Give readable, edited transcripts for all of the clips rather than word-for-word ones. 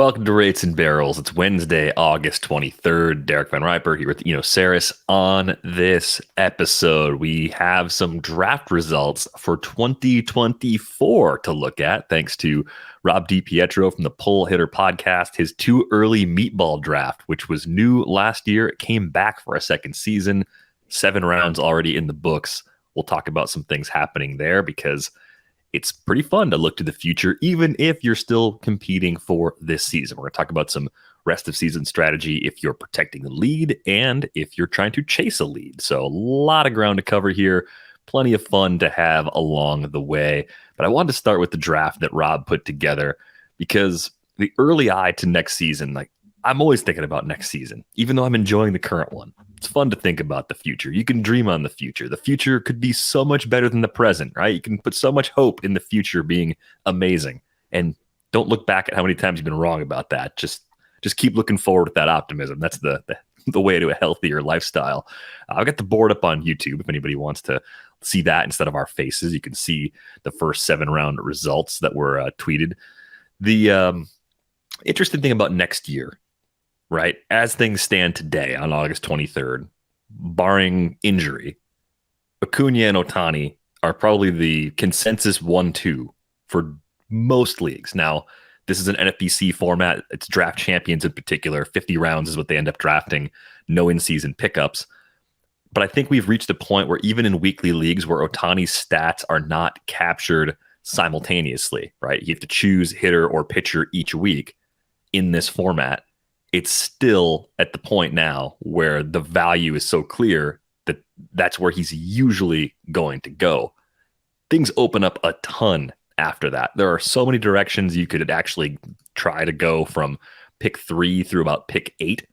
Welcome to Rates and Barrels. It's Wednesday, August 23rd. Derek Van Riper here with Eno Saris. On this episode, we have some draft results for 2024 to look at, thanks to Rob DiPietro from the Pull Hitter podcast, his Too Early Meatball Draft, which was new last year. It came back for a second season, 7 rounds already in the books. We'll talk about some things happening there because it's pretty fun to look to the future, even if you're still competing for this season. We're going to talk about some rest of season strategy if you're protecting the lead and if you're trying to chase a lead. So a lot of ground to cover here, plenty of fun to have along the way. But I wanted to start with the draft that Rob put together because the early eye to next season, like I'm always thinking about next season, even though I'm enjoying the current one. It's fun to think about the future. You can dream on the future. The future could be so much better than the present, right? You can put so much hope in the future being amazing. And don't look back at how many times you've been wrong about that. Just keep looking forward with that optimism. That's the way to a healthier lifestyle. I've got the board up on YouTube. If anybody wants to see that instead of our faces, you can see the first 7 round results that were tweeted. The interesting thing about next year, right? As things stand today on August 23rd, barring injury, Acuna and Ohtani are probably the consensus 1-2 for most leagues. Now, this is an NFBC format. It's draft champions in particular. 50 rounds is what they end up drafting. No in-season pickups. But I think we've reached a point where even in weekly leagues where Ohtani's stats are not captured simultaneously, right? You have to choose hitter or pitcher each week in this format. It's still at the point now where the value is so clear that that's where he's usually going to go. Things open up a ton after that. There are so many directions you could actually try to go from pick 3 through about pick 8.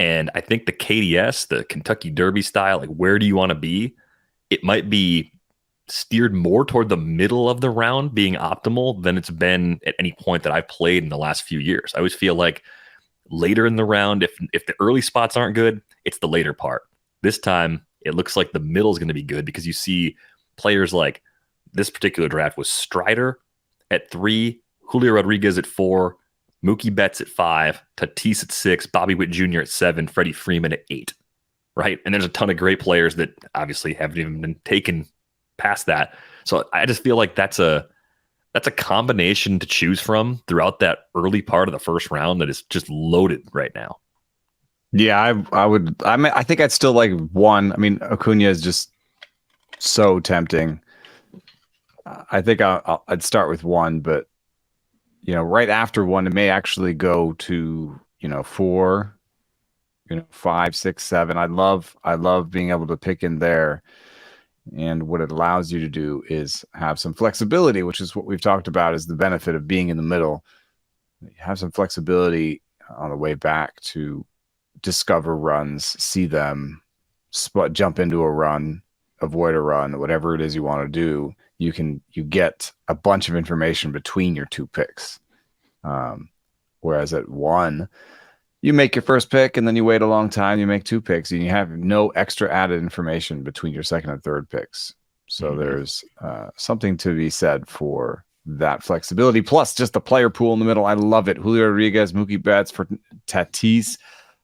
And I think the KDS, the Kentucky Derby style, like where do you want to be? It might be steered more toward the middle of the round being optimal than it's been at any point that I've played in the last few years. I always feel like later in the round, if the early spots aren't good, it's the later part. This time, it looks like the middle is going to be good because you see players like this particular draft was Strider at 3, Julio Rodriguez at 4, Mookie Betts at 5, Tatis at 6, Bobby Witt Jr. at 7, Freddie Freeman at 8, right? And there's a ton of great players that obviously haven't even been taken past that. So I just feel like that's a combination to choose from throughout that early part of the first round that is just loaded right now. Yeah, I think I'd still like 1. I mean, Acuna is just so tempting. I think I'd start with 1, but right after 1, it may actually go to 4, 5, 6, 7. I love being able to pick in there. And what it allows you to do is have some flexibility, which is what we've talked about is the benefit of being in the middle. You have some flexibility on the way back to discover runs, see them, jump into a run, avoid a run, whatever it is you want to do. You get a bunch of information between your 2 picks. Whereas at 1, you make your first pick and then you wait a long time, you make 2 picks and you have no extra added information between your second and third picks. So there's something to be said for that flexibility. Plus just the player pool in the middle. I love it. Julio Rodriguez, Mookie Betts for Tatis.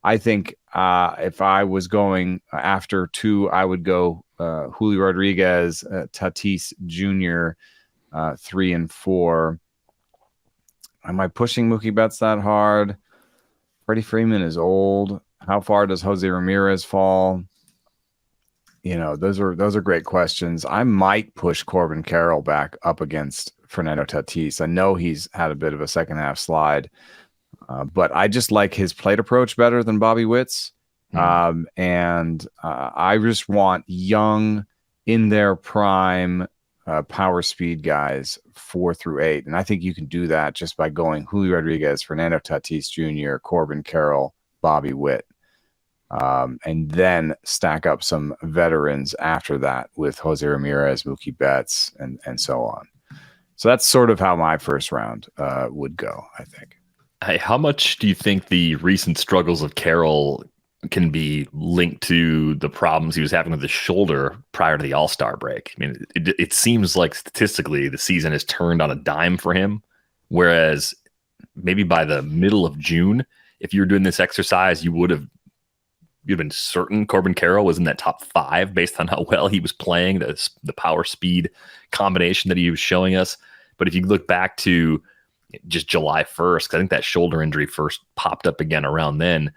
I think if I was going after 2, I would go Julio Rodriguez, Tatis Jr., 3 and 4. Am I pushing Mookie Betts that hard? Freddie Freeman is old. How far does Jose Ramirez fall? Those are great questions. I might push Corbin Carroll back up against Fernando Tatis. I know he's had a bit of a second half slide, but I just like his plate approach better than Bobby Witt's. And I just want young, in their prime, power speed guys 4 through 8. And I think you can do that just by going Julio Rodriguez, Fernando Tatis Jr., Corbin Carroll, Bobby Witt. And then stack up some veterans after that with Jose Ramirez, Mookie Betts, and so on. So that's sort of how my first round would go, I think. Hey, how much do you think the recent struggles of Carroll can be linked to the problems he was having with his shoulder prior to the All-Star break? I mean, it seems like statistically the season has turned on a dime for him, whereas maybe by the middle of June, if you were doing this exercise, you'd been certain Corbin Carroll was in that top 5 based on how well he was playing, the power speed combination that he was showing us. But if you look back to just July 1st, 'cause I think that shoulder injury first popped up again around then,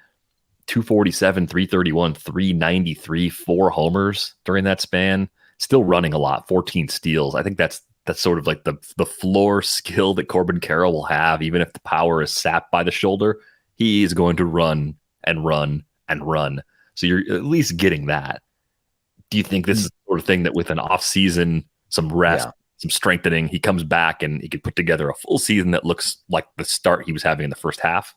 247, 331, 393, 4 homers during that span, still running a lot, 14 steals. I think that's sort of like the floor skill that Corbin Carroll will have. Even if the power is sapped by the shoulder, he is going to run and run and run. So you're at least getting that. Do you think this is the sort of thing that with an off season, some rest, some strengthening, he comes back and he could put together a full season that looks like the start he was having in the first half?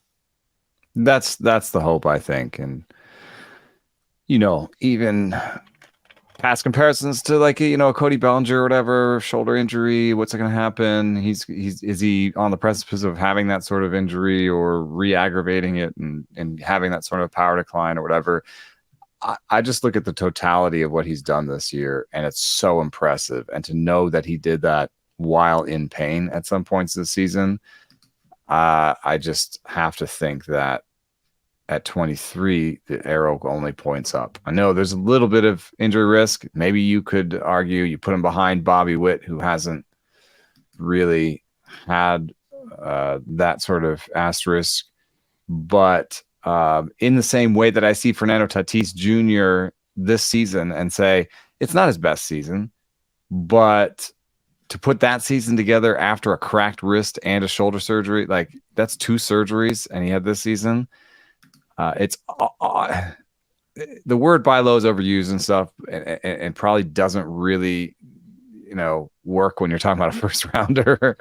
That's the hope, I think. And, even past comparisons to like, a Cody Bellinger or whatever, shoulder injury, what's going to happen? Is he on the precipice of having that sort of injury or re-aggravating it and having that sort of power decline or whatever? I just look at the totality of what he's done this year, and it's so impressive. And to know that he did that while in pain at some points of the season, I just have to think that at 23, the arrow only points up. I know there's a little bit of injury risk. Maybe you could argue you put him behind Bobby Witt, who hasn't really had that sort of asterisk. But in the same way that I see Fernando Tatis Jr. this season and say, it's not his best season, but to put that season together after a cracked wrist and a shoulder surgery, like that's 2 surgeries, and he had this season. It's the word buy low is overused and stuff, and probably doesn't really, work when you're talking about a first rounder.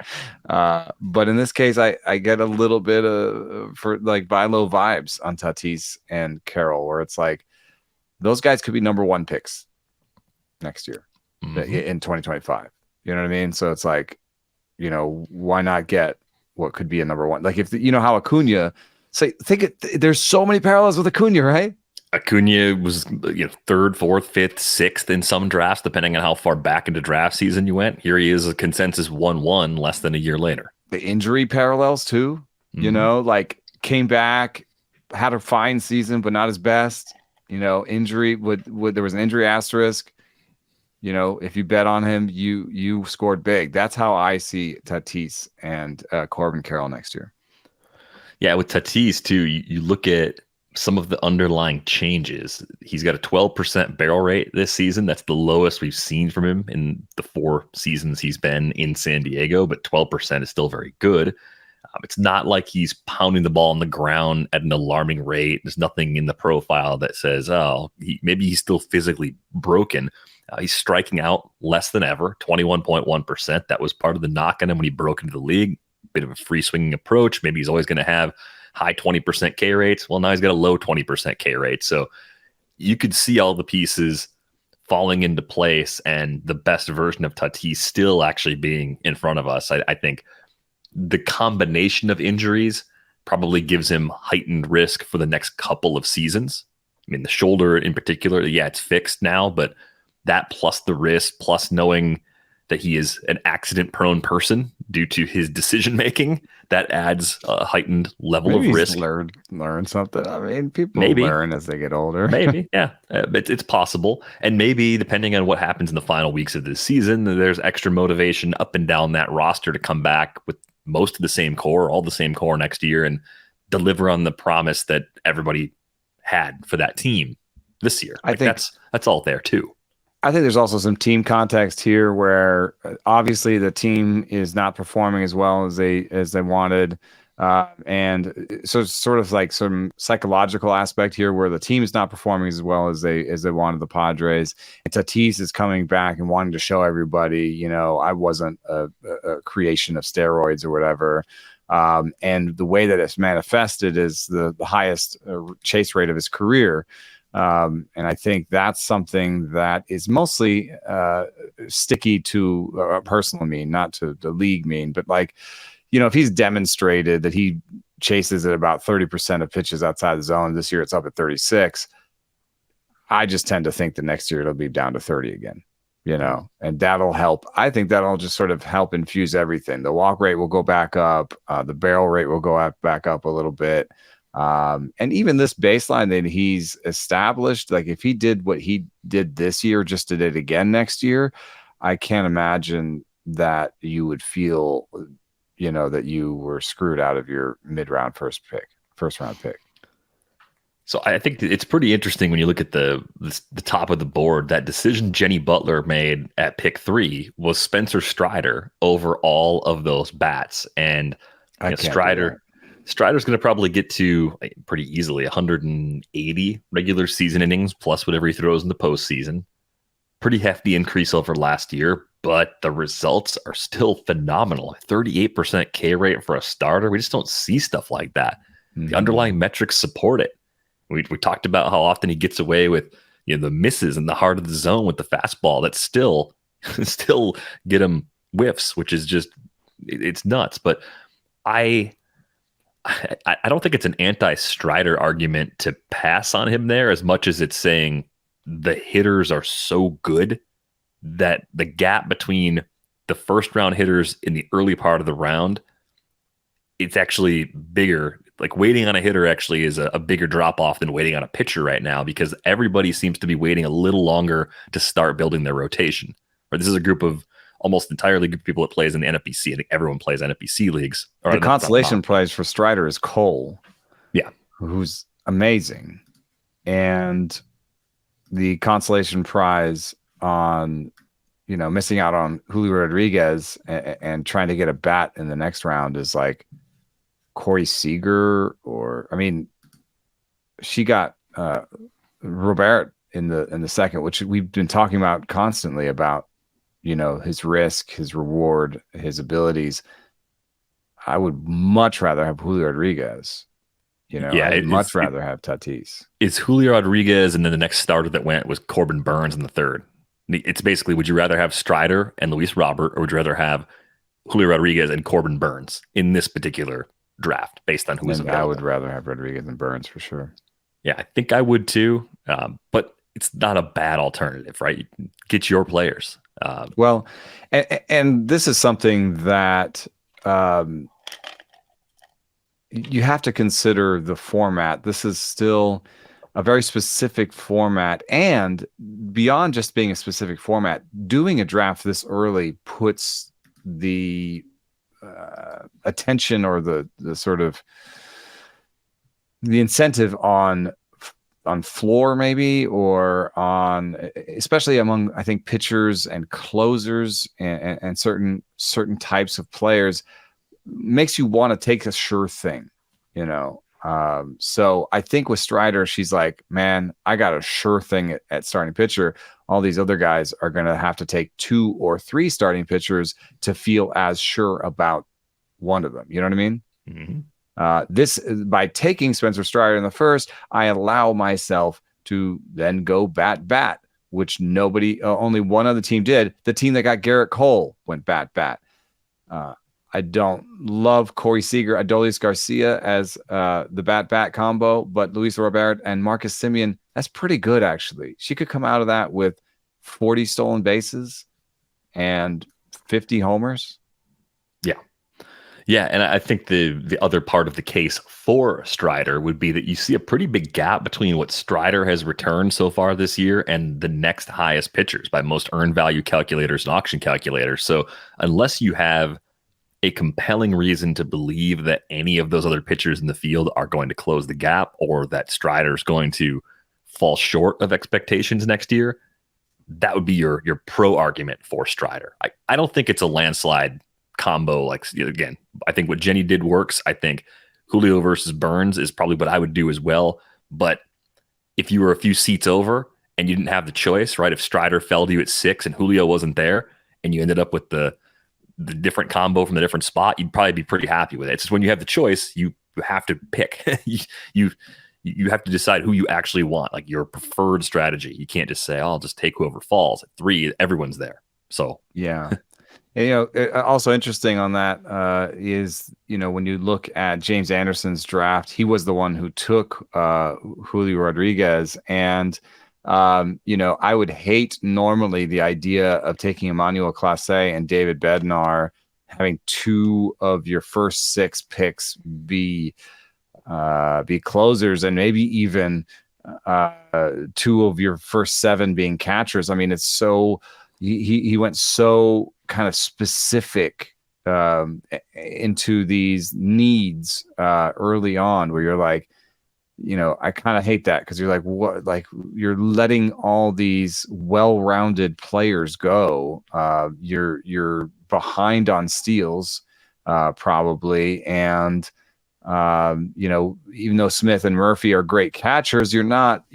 But in this case, I get a little bit of for like buy low vibes on Tatis and Carroll, where it's like those guys could be number 1 picks next year in 2025. You know what I mean? So it's like, why not get what could be a number 1? Like if how Acuna. There's so many parallels with Acuna, right? Acuna was 3rd, 4th, 5th, 6th in some drafts, depending on how far back into draft season you went. Here he is, a consensus 1-1 less than a year later. The injury parallels too, like came back, had a fine season, but not his best. Injury would there was an injury asterisk. If you bet on him, you scored big. That's how I see Tatis and Corbin Carroll next year. Yeah, with Tatis too, you look at some of the underlying changes. He's got a 12% barrel rate this season. That's the lowest we've seen from him in the 4 seasons he's been in San Diego, but 12% is still very good. It's not like he's pounding the ball on the ground at an alarming rate. There's nothing in the profile that says, maybe he's still physically broken. He's striking out less than ever, 21.1%. That was part of the knock on him when he broke into the league. Bit of a free swinging approach. Maybe he's always going to have high 20% K rates. Well, now he's got a low 20% K rate. So you could see all the pieces falling into place and the best version of Tatis still actually being in front of us. I think the combination of injuries probably gives him heightened risk for the next couple of seasons. I mean, the shoulder in particular, it's fixed now, but that plus the wrist, plus knowing that he is an accident-prone person due to his decision-making, that adds a heightened level of risk. Learn something. I mean, people learn as they get older. Maybe, yeah. It's possible. And maybe, depending on what happens in the final weeks of this season, there's extra motivation up and down that roster to come back with most of the same core, all the same core next year, and deliver on the promise that everybody had for that team this year. I think that's all there, too. I think there's also some team context here where obviously the team is not performing as well as they wanted. And so it's sort of like some psychological aspect here where the team is not performing as well as they wanted the Padres. And Tatis is coming back and wanting to show everybody, I wasn't a creation of steroids or whatever. And the way that it's manifested is the highest chase rate of his career. And I think that's something that is mostly sticky to a personal mean, not to the league mean. But if he's demonstrated that he chases at about 30% of pitches outside the zone, this year it's up at 36. I just tend to think the next year it'll be down to 30 again. and that'll help. I think that'll just sort of help infuse everything. The walk rate will go back up. The barrel rate will go back up a little bit. And even this baseline that he's established, like if he did what he did this year, just did it again next year, I can't imagine that you would feel, that you were screwed out of your mid-round first round pick. So I think it's pretty interesting when you look at the top of the board. That decision Jenny Butler made at pick 3 was Spencer Strider over all of those bats, and Strider's going to probably get to pretty easily 180 regular season innings plus whatever he throws in the postseason. Pretty hefty increase over last year, but the results are still phenomenal. 38% K rate for a starter. We just don't see stuff like that. Mm-hmm. The underlying metrics support it. We talked about how often he gets away with the misses in the heart of the zone with the fastball that still get him whiffs, which is just it's nuts. But I don't think it's an anti-Strider argument to pass on him there as much as it's saying the hitters are so good that the gap between the first round hitters in the early part of the round, it's actually bigger. Like waiting on a hitter actually is a bigger drop off than waiting on a pitcher right now, because everybody seems to be waiting a little longer to start building their rotation. Or this is a group of almost entirely group of people that plays in the NFBC. I think everyone plays NFBC leagues. The consolation prize for Strider is Cole. Yeah. Who's amazing. And the consolation prize on, missing out on Julio Rodriguez and trying to get a bat in the next round is like Corey Seager, she got Robert in the second, which we've been talking about constantly about, his risk, his reward, his abilities. I would much rather have Julio Rodriguez. I'd much rather have Tatis. It's Julio Rodriguez, and then the next starter that went was Corbin Burns in the third. It's basically, would you rather have Strider and Luis Robert, or would you rather have Julio Rodriguez and Corbin Burns in this particular draft based on who's available? I would rather have Rodriguez and Burns for sure. Yeah, I think I would too. But it's not a bad alternative, right? You can get your players. Well, and this is something that you have to consider the format. This is still a very specific format, and beyond just being a specific format, doing a draft this early puts the attention or the sort of the incentive on floor maybe, or on, especially among, I think, pitchers and closers and certain types of players, makes you want to take a sure thing, so I think with Strider, she's like, man, I got a sure thing at starting pitcher. All these other guys are going to have to take 2 or 3 starting pitchers to feel as sure about one of them. You know what I mean? Mm-hmm. This, by taking Spencer Strider in the first, I allow myself to then go bat, which only one other team did. The team that got Garrett Cole went bat. I don't love Corey Seager, Adolis Garcia as the bat combo, but Luis Robert and Marcus Semien, that's pretty good, actually. She could come out of that with 40 stolen bases and 50 homers. Yeah, and I think the other part of the case for Strider would be that you see a pretty big gap between what Strider has returned so far this year and the next highest pitchers by most earned value calculators and auction calculators. So unless you have a compelling reason to believe that any of those other pitchers in the field are going to close the gap, or that Strider's going to fall short of expectations next year, that would be your pro argument for Strider. I don't think it's a landslide combo. Like, again, I think what Jenny did works. I think Julio versus Burns is probably what I would do as well. But if you were a few seats over and you didn't have the choice, right? If Strider fell to you at 6 and Julio wasn't there, and you ended up with the different combo from the different spot, you'd probably be pretty happy with it. It's just when you have the choice, you have to pick. you have to decide who you actually want, like your preferred strategy. You can't just say, oh, I'll just take whoever falls. At 3, everyone's there. So yeah. Also interesting on that is, when you look at James Anderson's draft, he was the one who took Julio Rodriguez, and I would hate normally the idea of taking Emmanuel Clase and David Bednar, having two of your first 6 picks be closers, and maybe even 2 of your first 7 being catchers. I mean, it's so he went so kind of specific into these needs early on, where you're like, I kind of hate that, because you're like, what? Like, you're letting all these well-rounded players go. You're behind on steals, probably, and even though Smith and Murphy are great catchers, they're not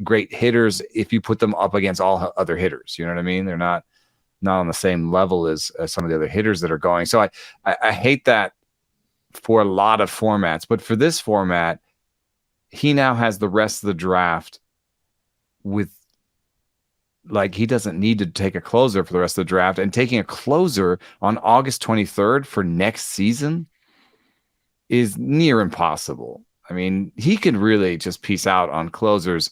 great hitters if you put them up against all other hitters. You know what I mean? They're not on the same level as some of the other hitters that are going. So I hate that for a lot of formats, but for this format, he now has the rest of the draft with, like, he doesn't need to take a closer for the rest of the draft, and taking a closer on August 23rd for next season is near impossible. I mean, he could really just peace out on closers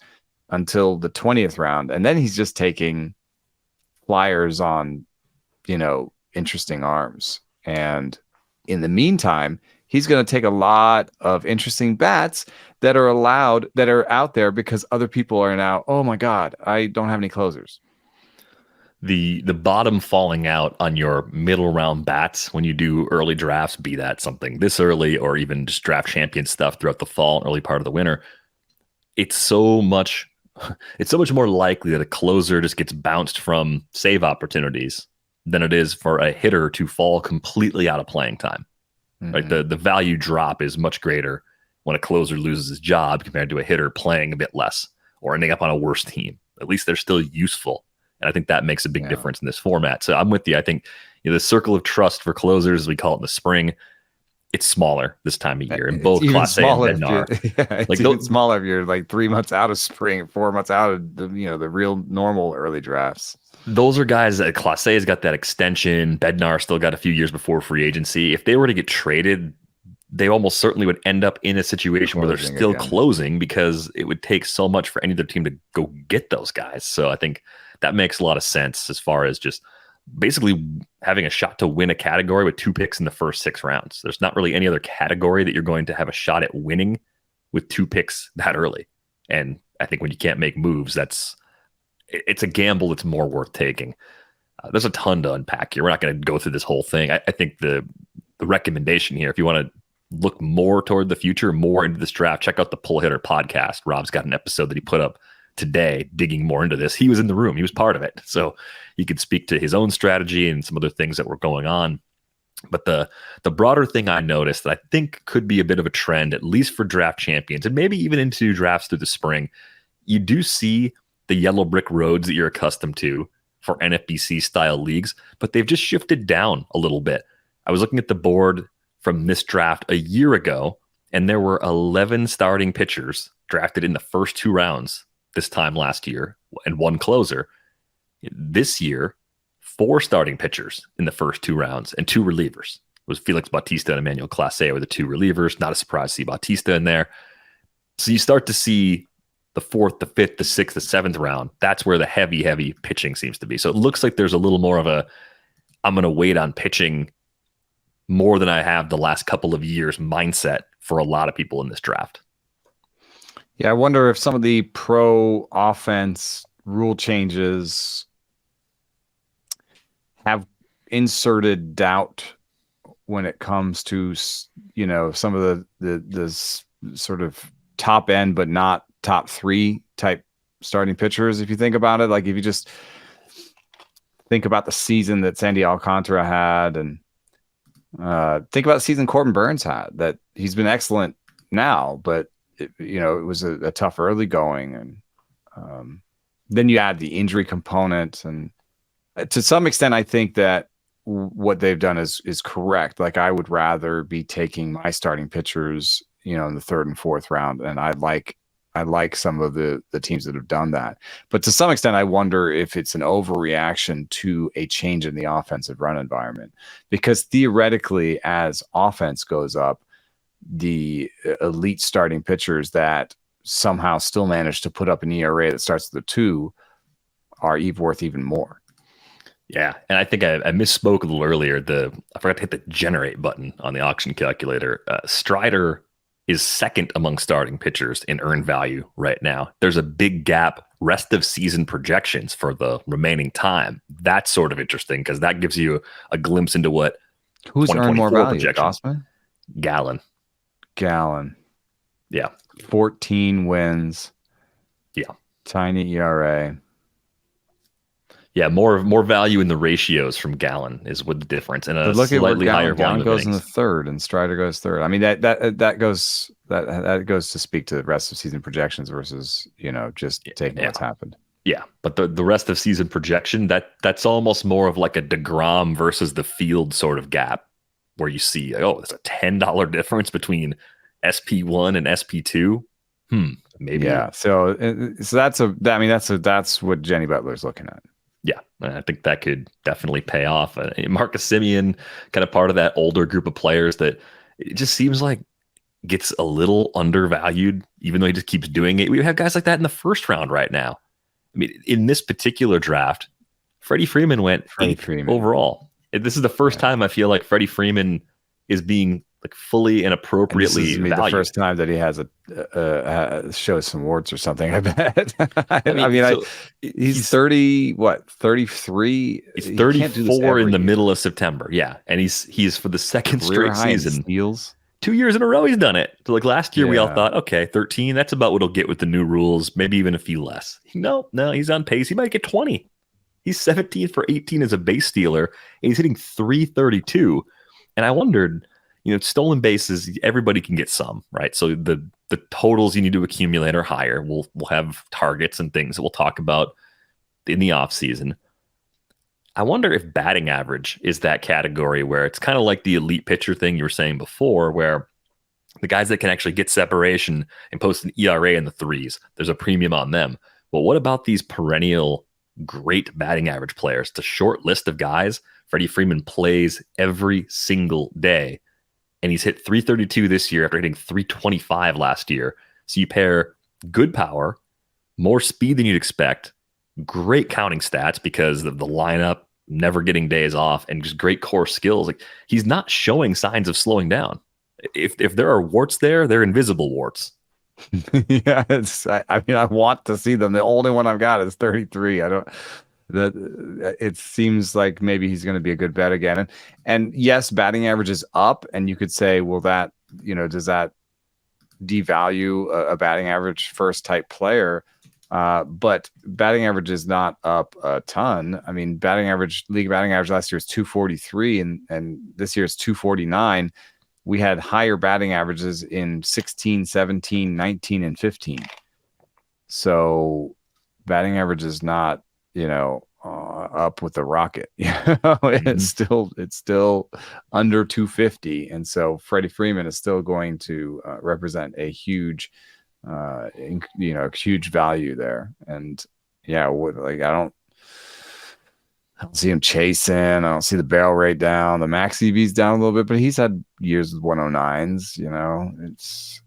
until the 20th round, and then he's just taking flyers on, interesting arms. And in the meantime, he's going to take a lot of interesting bats that are out there because other people are now, oh my God, I don't have any closers. The bottom falling out on your middle round bats when you do early drafts, be that something this early or even just draft champion stuff throughout the fall and early part of the winter, it's so much more likely that a closer just gets bounced from save opportunities than it is for a hitter to fall completely out of playing time. Mm-hmm. Right? The value drop is much greater when a closer loses his job compared to a hitter playing a bit less or ending up on a worse team. At least they're still useful. And I think that makes a big difference in this format. So I'm with you. I think the circle of trust for closers, as we call it in the spring, it's smaller this time of year. And both Clase and Bednar. It's even smaller if you're like 3 months out of spring, 4 months out of the real normal early drafts. Those are guys that Clase has got that extension. Bednar still got a few years before free agency. If they were to get traded, they almost certainly would end up in a situation where they're still closing, because it would take so much for any other team to go get those guys. So I think that makes a lot of sense as far as just basically having a shot to win a category with 2 picks in the first 6 rounds. There's not really any other category that you're going to have a shot at winning with 2 picks that early. And I think when you can't make moves, it's a gamble that's more worth taking. There's a ton to unpack here. We're not going to go through this whole thing. I think the recommendation here, if you want to look more toward the future, more into this draft, check out the Pull Hitter podcast. Rob's got an episode that he put up today digging more into this. He was in the room. He was part of it. So he could speak to his own strategy and some other things that were going on. But the broader thing I noticed that I think could be a bit of a trend, at least for draft champions, and maybe even into drafts through the spring, you do see the yellow brick roads that you're accustomed to for NFBC style leagues, but they've just shifted down a little bit. I was looking at the board from this draft a year ago, and there were 11 starting pitchers drafted in the first 2 rounds this time last year, and 1 closer. This year, 4 starting pitchers in the first 2 rounds and 2 relievers. It was Felix Bautista and Emmanuel Clase were the 2 relievers. Not a surprise to see Bautista in there. So you start to see the 4th, the 5th, the 6th, the 7th round. That's where the heavy pitching seems to be. So it looks like there's a little more of I'm going to wait on pitching more than I have the last couple of years mindset for a lot of people in this draft. Yeah, I wonder if some of the pro offense rule changes have inserted doubt when it comes to, some of the sort of top end, but not top 3 type starting pitchers. If you think about it, like if you just think about the season that Sandy Alcantara had, and think about the season Corbin Burns had, that he's been excellent now, but it was a tough early going. And then you add the injury component. And to some extent, I think that what they've done is correct. Like, I would rather be taking my starting pitchers, in the 3rd and 4th round. And I like some of the teams that have done that. But to some extent, I wonder if it's an overreaction to a change in the offensive run environment, because theoretically, as offense goes up, the elite starting pitchers that somehow still manage to put up an ERA that starts with a 2 are worth even more. Yeah, and I think I misspoke a little earlier. I forgot to hit the generate button on the auction calculator. Strider is second among starting pitchers in earned value right now. There's a big gap rest of season projections for the remaining time. That's sort of interesting because that gives you a glimpse into what who's earned more value. Gossman? Gallen. Yeah. 14 wins. Yeah. Tiny ERA. Yeah, more value in the ratios from Gallen is what the difference, and a look slightly at higher Gallen volume goes of in the third, and Strider goes third. I mean that goes to speak to the rest of season projections versus just taking what's happened. Yeah, but the rest of season projection that's almost more of like a DeGrom versus the field sort of gap, where you see there's a $10 difference between SP1 and SP2. Maybe. Yeah. So that's what Jenny Butler's looking at. Yeah, I think that could definitely pay off. Marcus Semien, kind of part of that older group of players that it just seems like gets a little undervalued, even though he just keeps doing it. We have guys like that in the first round right now. I mean, in this particular draft, Freddie Freeman went 8th overall. This is the first time I feel like Freddie Freeman is being like fully and appropriately valued. This is the first time that he has shows some warts or something. I bet. He's 30. What 33? He's 34 in the middle of September. Yeah, and he's for the second straight season. Steals. 2 years in a row he's done it. So like last year we all thought, okay, 13. That's about what he'll get with the new rules. Maybe even a few less. No, he's on pace. He might get 20. He's 17 for 18 as a base stealer, and he's hitting 332. And I wondered. Stolen bases, everybody can get some, right? So the totals you need to accumulate are higher. We'll have targets and things that we'll talk about in the offseason. I wonder if batting average is that category where it's kind of like the elite pitcher thing you were saying before, where the guys that can actually get separation and post an ERA in the 3s, there's a premium on them. But what about these perennial great batting average players? It's a short list of guys. Freddie Freeman plays every single day. And he's hit 332 this year after hitting 325 last year. So you pair good power, more speed than you'd expect, great counting stats because of the lineup, never getting days off, and just great core skills. Like he's not showing signs of slowing down. If there are warts there, they're invisible warts. Yeah, I want to see them. The only one I've got is 33. It seems like maybe he's going to be a good bet again. And yes, batting average is up, and you could say, well, that does that devalue a batting average first type player? But batting average is not up a ton. I mean, league batting average last year was 243, and this year is 249. We had higher batting averages in 16, 17, 19, and 15. So batting average is not up with the rocket. It's still under 250, and so Freddie Freeman is still going to represent a huge huge value there. And I don't see him chasing. I don't see the barrel rate down. The max EV's down a little bit, but he's had years with 109s. It's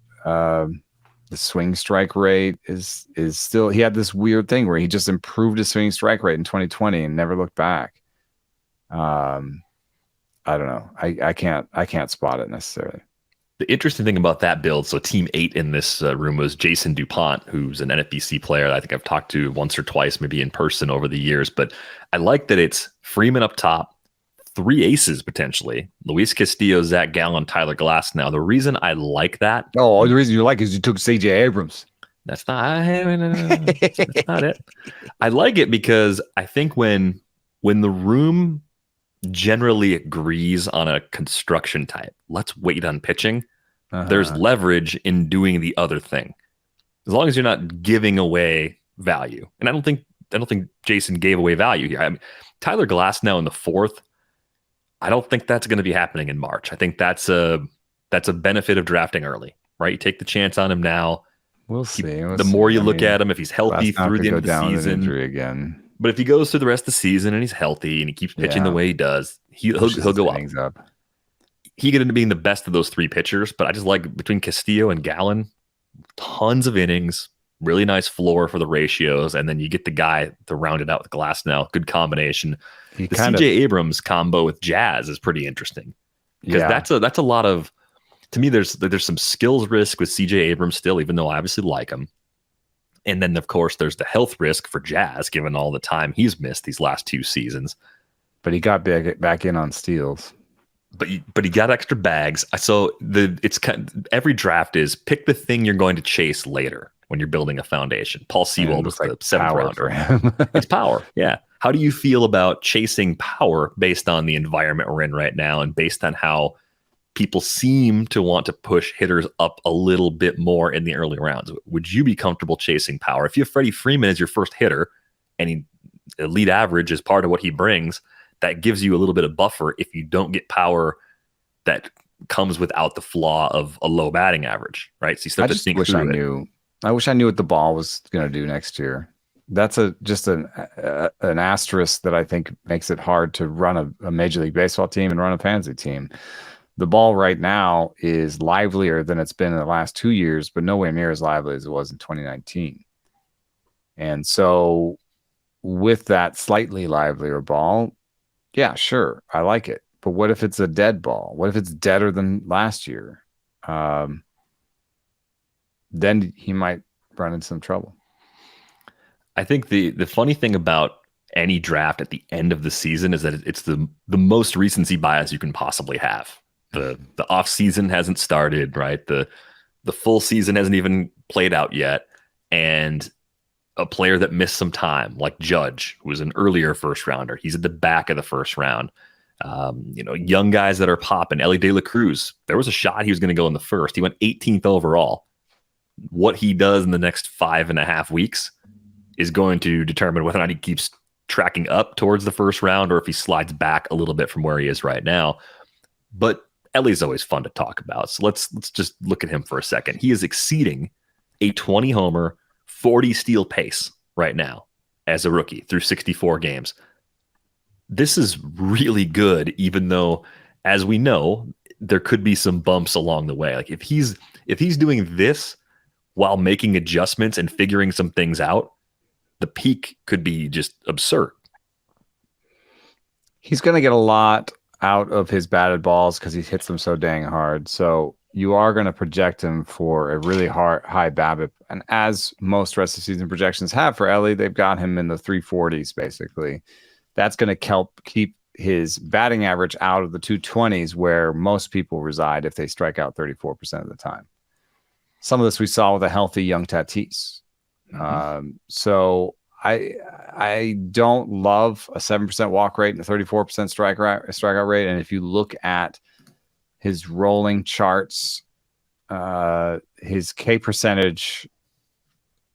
the swing strike rate is still. He had this weird thing where he just improved his swing strike rate in 2020 and never looked back. I don't know. I can't spot it necessarily. The interesting thing about that build, so team 8 in this room was Jason DuPont, who's an NFBC player that I think I've talked to once or twice, maybe in person over the years. But I like that it's Freeman up top, 3 aces potentially: Luis Castillo, Zach Gallen, Tyler Glass. Now, the reason I like that. Oh, the reason you like it is you took CJ Abrams. That's not it. I like it because I think when the room generally agrees on a construction type, let's wait on pitching, there's leverage in doing the other thing, as long as you're not giving away value. And I don't think Jason gave away value here. I mean, Tyler Glass now in the 4th. I don't think that's going to be happening in March. I think that's a benefit of drafting early, right? You take the chance on him now. We'll see. The more you look at him, if he's healthy through the end of the season, again. But if he goes through the rest of the season and he's healthy and he keeps pitching the way he does, he'll go up. He get into being the best of those 3 pitchers. But I just like between Castillo and Gallen, tons of innings, really nice floor for the ratios, and then you get the guy to round it out with Glasnow. Good combination. The CJ Abrams combo with Jazz is pretty interesting because that's a lot of, to me, there's some skills risk with CJ Abrams still, even though I obviously like him. And then, of course, there's the health risk for Jazz, given all the time he's missed these last 2 seasons. But he got back in on steals. But he got extra bags. So every draft is pick the thing you're going to chase later when you're building a foundation. Paul Sewell was the 7th rounder. It's power. Yeah. How do you feel about chasing power based on the environment we're in right now and based on how people seem to want to push hitters up a little bit more in the early rounds? Would you be comfortable chasing power? If you have Freddie Freeman as your first hitter and elite average is part of what he brings, that gives you a little bit of buffer if you don't get power that comes without the flaw of a low batting average, right? So you start to think through it. I wish I knew what the ball was going to do next year. That's just an asterisk that I think makes it hard to run a Major League Baseball team and run a fantasy team. The ball right now is livelier than it's been in the last 2 years, but nowhere near as lively as it was in 2019. And so with that slightly livelier ball, yeah, sure, I like it. But what if it's a dead ball? What if it's deader than last year? Then he might run into some trouble. I think the funny thing about any draft at the end of the season is that it's the most recency bias you can possibly have. The off season hasn't started, right? The full season hasn't even played out yet, and a player that missed some time, like Judge, who was an earlier first rounder, he's at the back of the first round. Young guys that are popping. Elly De La Cruz, there was a shot he was going to go in the first. He went 18th overall. What he does in the next 5.5 weeks is going to determine whether or not he keeps tracking up towards the first round or if he slides back a little bit from where he is right now. But Elly's always fun to talk about. So let's just look at him for a second. He is exceeding a 20 homer, 40 steal pace right now as a rookie through 64 games. This is really good, even though, as we know, there could be some bumps along the way. Like if he's doing this while making adjustments and figuring some things out, the peak could be just absurd. He's going to get a lot out of his batted balls because he hits them so dang hard. So you are going to project him for a really high BABIP. And as most rest of season projections have for Elly, they've got him in the 340s, basically. That's going to help keep his batting average out of the 220s where most people reside if they strike out 34% of the time. Some of this we saw with a healthy young Tatis. So I don't love a 7% walk rate and a 34% strikeout rate. And if you look at his rolling charts, his K percentage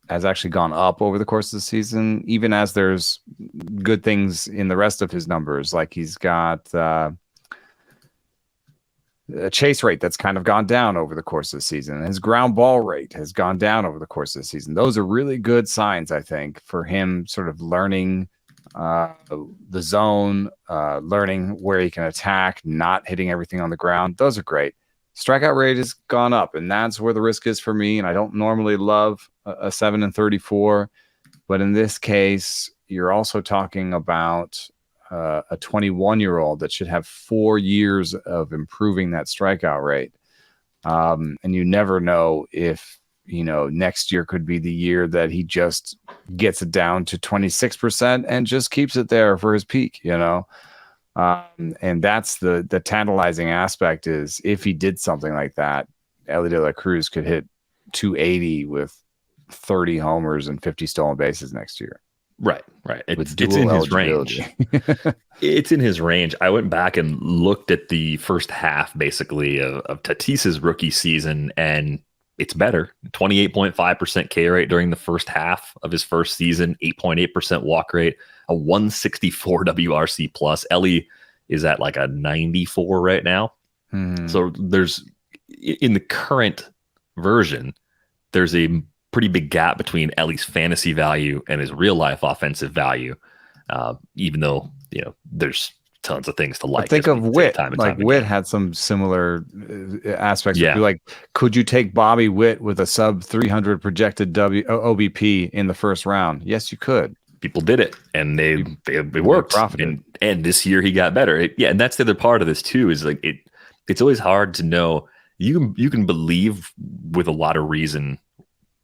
has actually gone up over the course of the season, even as there's good things in the rest of his numbers. Like he's got a chase rate that's kind of gone down over the course of the season. His ground ball rate has gone down over the course of the season. Those are really good signs, I think, for him sort of learning the zone, learning where he can attack, not hitting everything on the ground. Those are great. Strikeout rate has gone up, and that's where the risk is for me. And I don't normally love a 7 and 34, but in this case, you're also talking about a 21-year-old that should have 4 years of improving that strikeout rate. And you never know if, next year could be the year that he just gets it down to 26% and just keeps it there for his peak, and that's the tantalizing aspect is if he did something like that, Elly De La Cruz could hit 280 with 30 homers and 50 stolen bases next year. Right. It's in his range. It's in his range. I went back and looked at the first half, basically, of Tatis's rookie season, and it's better. 28.5% K rate during the first half of his first season, 8.8% walk rate, a 164 WRC plus. Elly is at like a 94 right now. So there's, in the current version, there's a pretty big gap between Elly's fantasy value and his real life offensive value. Even though, there's tons of things to But like. think of Witt. Like Witt again. had some similar aspects. Yeah. Like, could you take Bobby Witt with a sub 300 projected OBP in the first round? Yes, you could. People did it, and it worked. And this year he got better. And that's the other part of this too. Is like it's always hard to know. You can believe with a lot of reason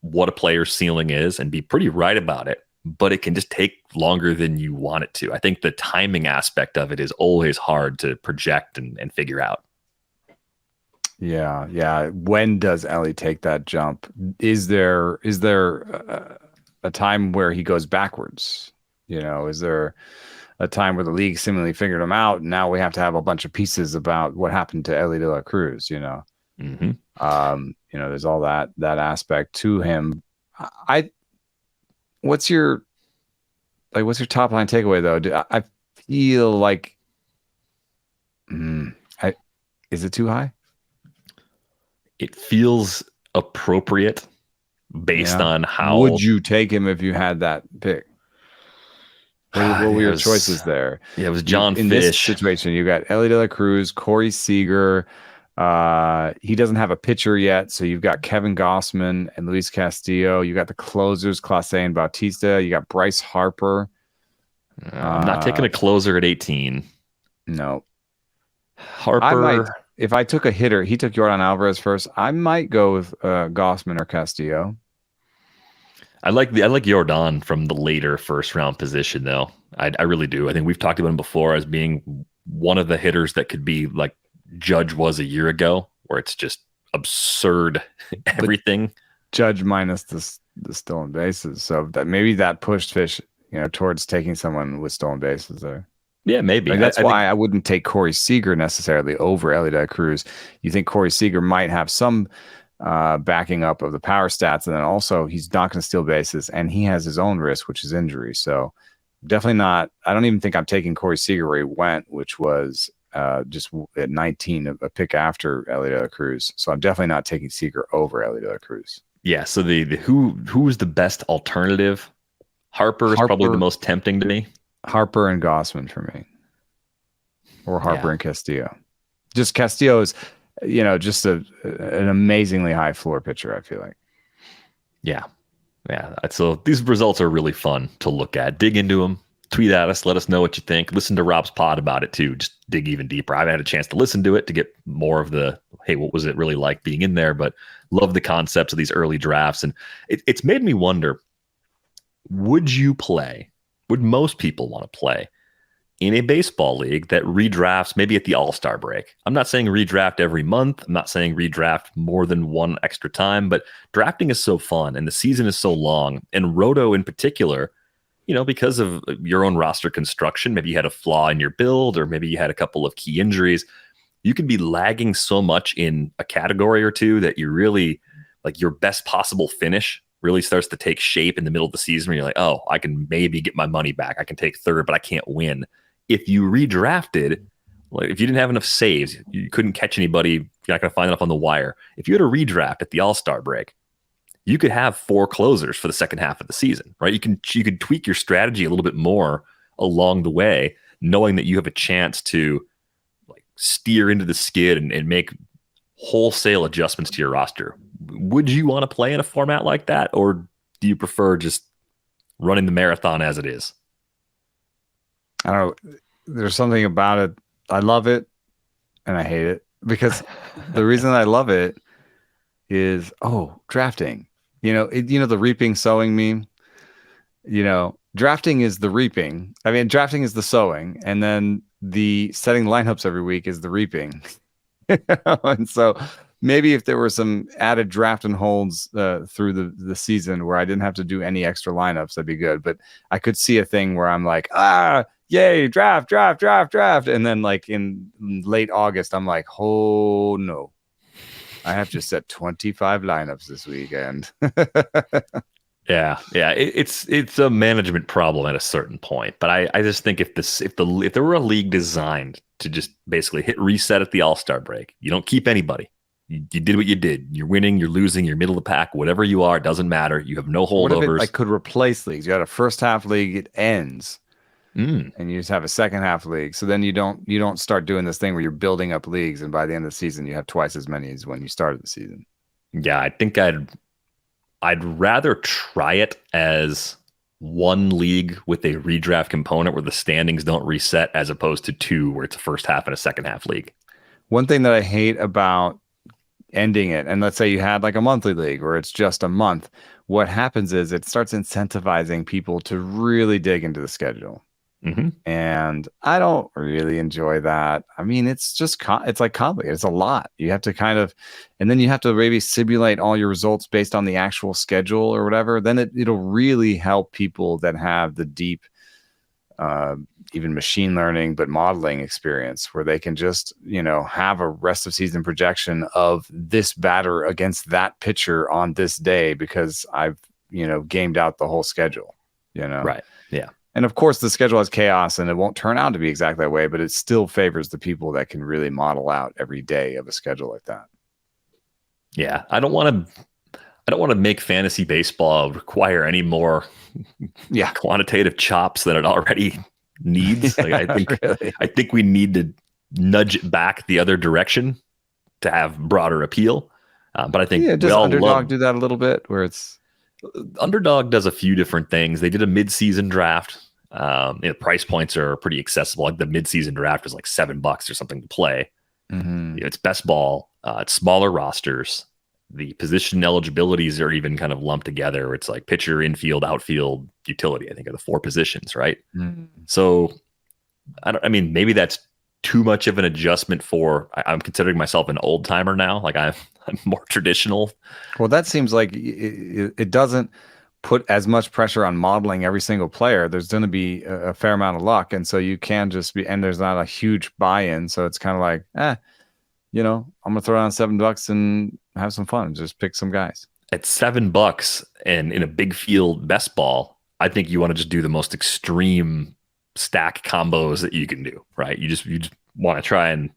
what a player's ceiling is and be pretty right about it, but it can just take longer than you want it to. I think the timing aspect of it is always hard to project and figure out. Yeah. When does Elly take that jump? Is there a time where he goes backwards? Is there a time where the league seemingly figured him out, and now we have to have a bunch of pieces about what happened to Elly De La Cruz? Mm-hmm. There's all that aspect to him. What's your top line takeaway though? I feel like, is it too high? It feels appropriate based on how. Would you take him if you had that pick? What were your choices there? Yeah, it was John in Fish. This situation, you got Elly De La Cruz, Corey Seager. He doesn't have a pitcher yet, so you've got Kevin Gossman and Luis Castillo. You got the closers, Clase and Bautista. You got Bryce Harper. I'm not taking a closer at 18. No. Harper. If I took a hitter, he took Yordan Alvarez first. I might go with Gossman or Castillo. I like Yordan from the later first round position, though. I really do. I think we've talked about him before as being one of the hitters that could be like Judge was a year ago, where it's just absurd everything. But Judge minus the stolen bases, so that maybe that pushed Fish, towards taking someone with stolen bases there. Yeah, maybe. That's why I wouldn't take Corey Seager necessarily over Elly De La Cruz. You think Corey Seager might have some backing up of the power stats, and then also he's not going to steal bases, and he has his own risk, which is injury. So definitely not. I don't even think I'm taking Corey Seager where he went, which was just at 19, a pick after Elly De La Cruz. So I'm definitely not taking Seager over Elly De La Cruz. Yeah. So the who's the best alternative? Harper is probably the most tempting to me. Harper and Gossman for me, or Harper and Castillo. Just Castillo is, just an amazingly high floor pitcher, I feel like. Yeah. So these results are really fun to look at. Dig into them. Tweet at us. Let us know what you think. Listen to Rob's pod about it too. Just dig even deeper. I haven't had a chance to listen to it to get more of the, hey, what was it really like being in there? But love the concepts of these early drafts. And it's made me wonder, would most people want to play in a baseball league that redrafts maybe at the All-Star break? I'm not saying redraft every month. I'm not saying redraft more than one extra time, but drafting is so fun and the season is so long. And Roto in particular, because of your own roster construction, maybe you had a flaw in your build, or maybe you had a couple of key injuries. You can be lagging so much in a category or two that you really, like, your best possible finish really starts to take shape in the middle of the season where you're like, oh, I can maybe get my money back. I can take third, but I can't win. If you redrafted, like if you didn't have enough saves, you couldn't catch anybody, you're not going to find enough on the wire. If you had a redraft at the All-Star break, you could have 4 closers for the second half of the season, right? You could tweak your strategy a little bit more along the way, knowing that you have a chance to like steer into the skid and make wholesale adjustments to your roster. Would you want to play in a format like that, or do you prefer just running the marathon as it is? I don't know. There's something about it. I love it and I hate it, because the reason I love it is, drafting. The reaping, sowing meme. Drafting is the reaping. I mean, drafting is the sowing, and then the setting lineups every week is the reaping. And so maybe if there were some added draft and holds through the season where I didn't have to do any extra lineups, that'd be good. But I could see a thing where I'm like, yay, draft. And then like in late August, I'm like, oh no, I have to set 25 lineups this weekend. Yeah. It's a management problem at a certain point. But I just think if there were a league designed to just basically hit reset at the All-Star break, you don't keep anybody. You did what you did. You're winning, you're losing, you're middle of the pack, whatever you are, it doesn't matter. You have no holdovers. I could replace leagues. You had a first half league, it ends. and you just have a second half league. So then you don't start doing this thing where you're building up leagues, and by the end of the season you have twice as many as when you started the season. Yeah, I think I'd rather try it as one league with a redraft component where the standings don't reset, as opposed to two where it's a first half and a second half league. One thing that I hate about ending it, and let's say you had like a monthly league where it's just a month, what happens is it starts incentivizing people to really dig into the schedule. And I don't really enjoy that. I mean, it's just it's like complicated. It's a lot. You have to kind of, and then you have to maybe simulate all your results based on the actual schedule or whatever. Then it'll really help people that have the deep, even machine learning, but modeling experience, where they can just, have a rest of season projection of this batter against that pitcher on this day because I've, gamed out the whole schedule, Right. Yeah. And of course, the schedule has chaos and it won't turn out to be exactly that way, but it still favors the people that can really model out every day of a schedule like that. Yeah. I don't want to make fantasy baseball require any more quantitative chops than it already needs. Like, I think we need to nudge it back the other direction to have broader appeal. But I think does Underdog do that a little bit where it's Underdog does a few different things. They did a mid-season draft. Price points are pretty accessible. Like the mid-season draft was like $7 or something to play. It's best ball. It's smaller rosters. The position eligibilities are even kind of lumped together. It's like pitcher, infield, outfield, utility, I think, are the 4 positions, right? So, maybe that's too much of an adjustment for. I'm considering myself an old timer now. Like I'm more traditional. Well, that seems like it doesn't put as much pressure on modeling every single player. There's going to be a fair amount of luck, and so you can just be. And there's not a huge buy-in, so it's kind of like, I'm gonna throw down $7 and have some fun. Just pick some guys. At $7 and in a big field best ball, I think you want to just do the most extreme stack combos that you can do, right? You just want to try and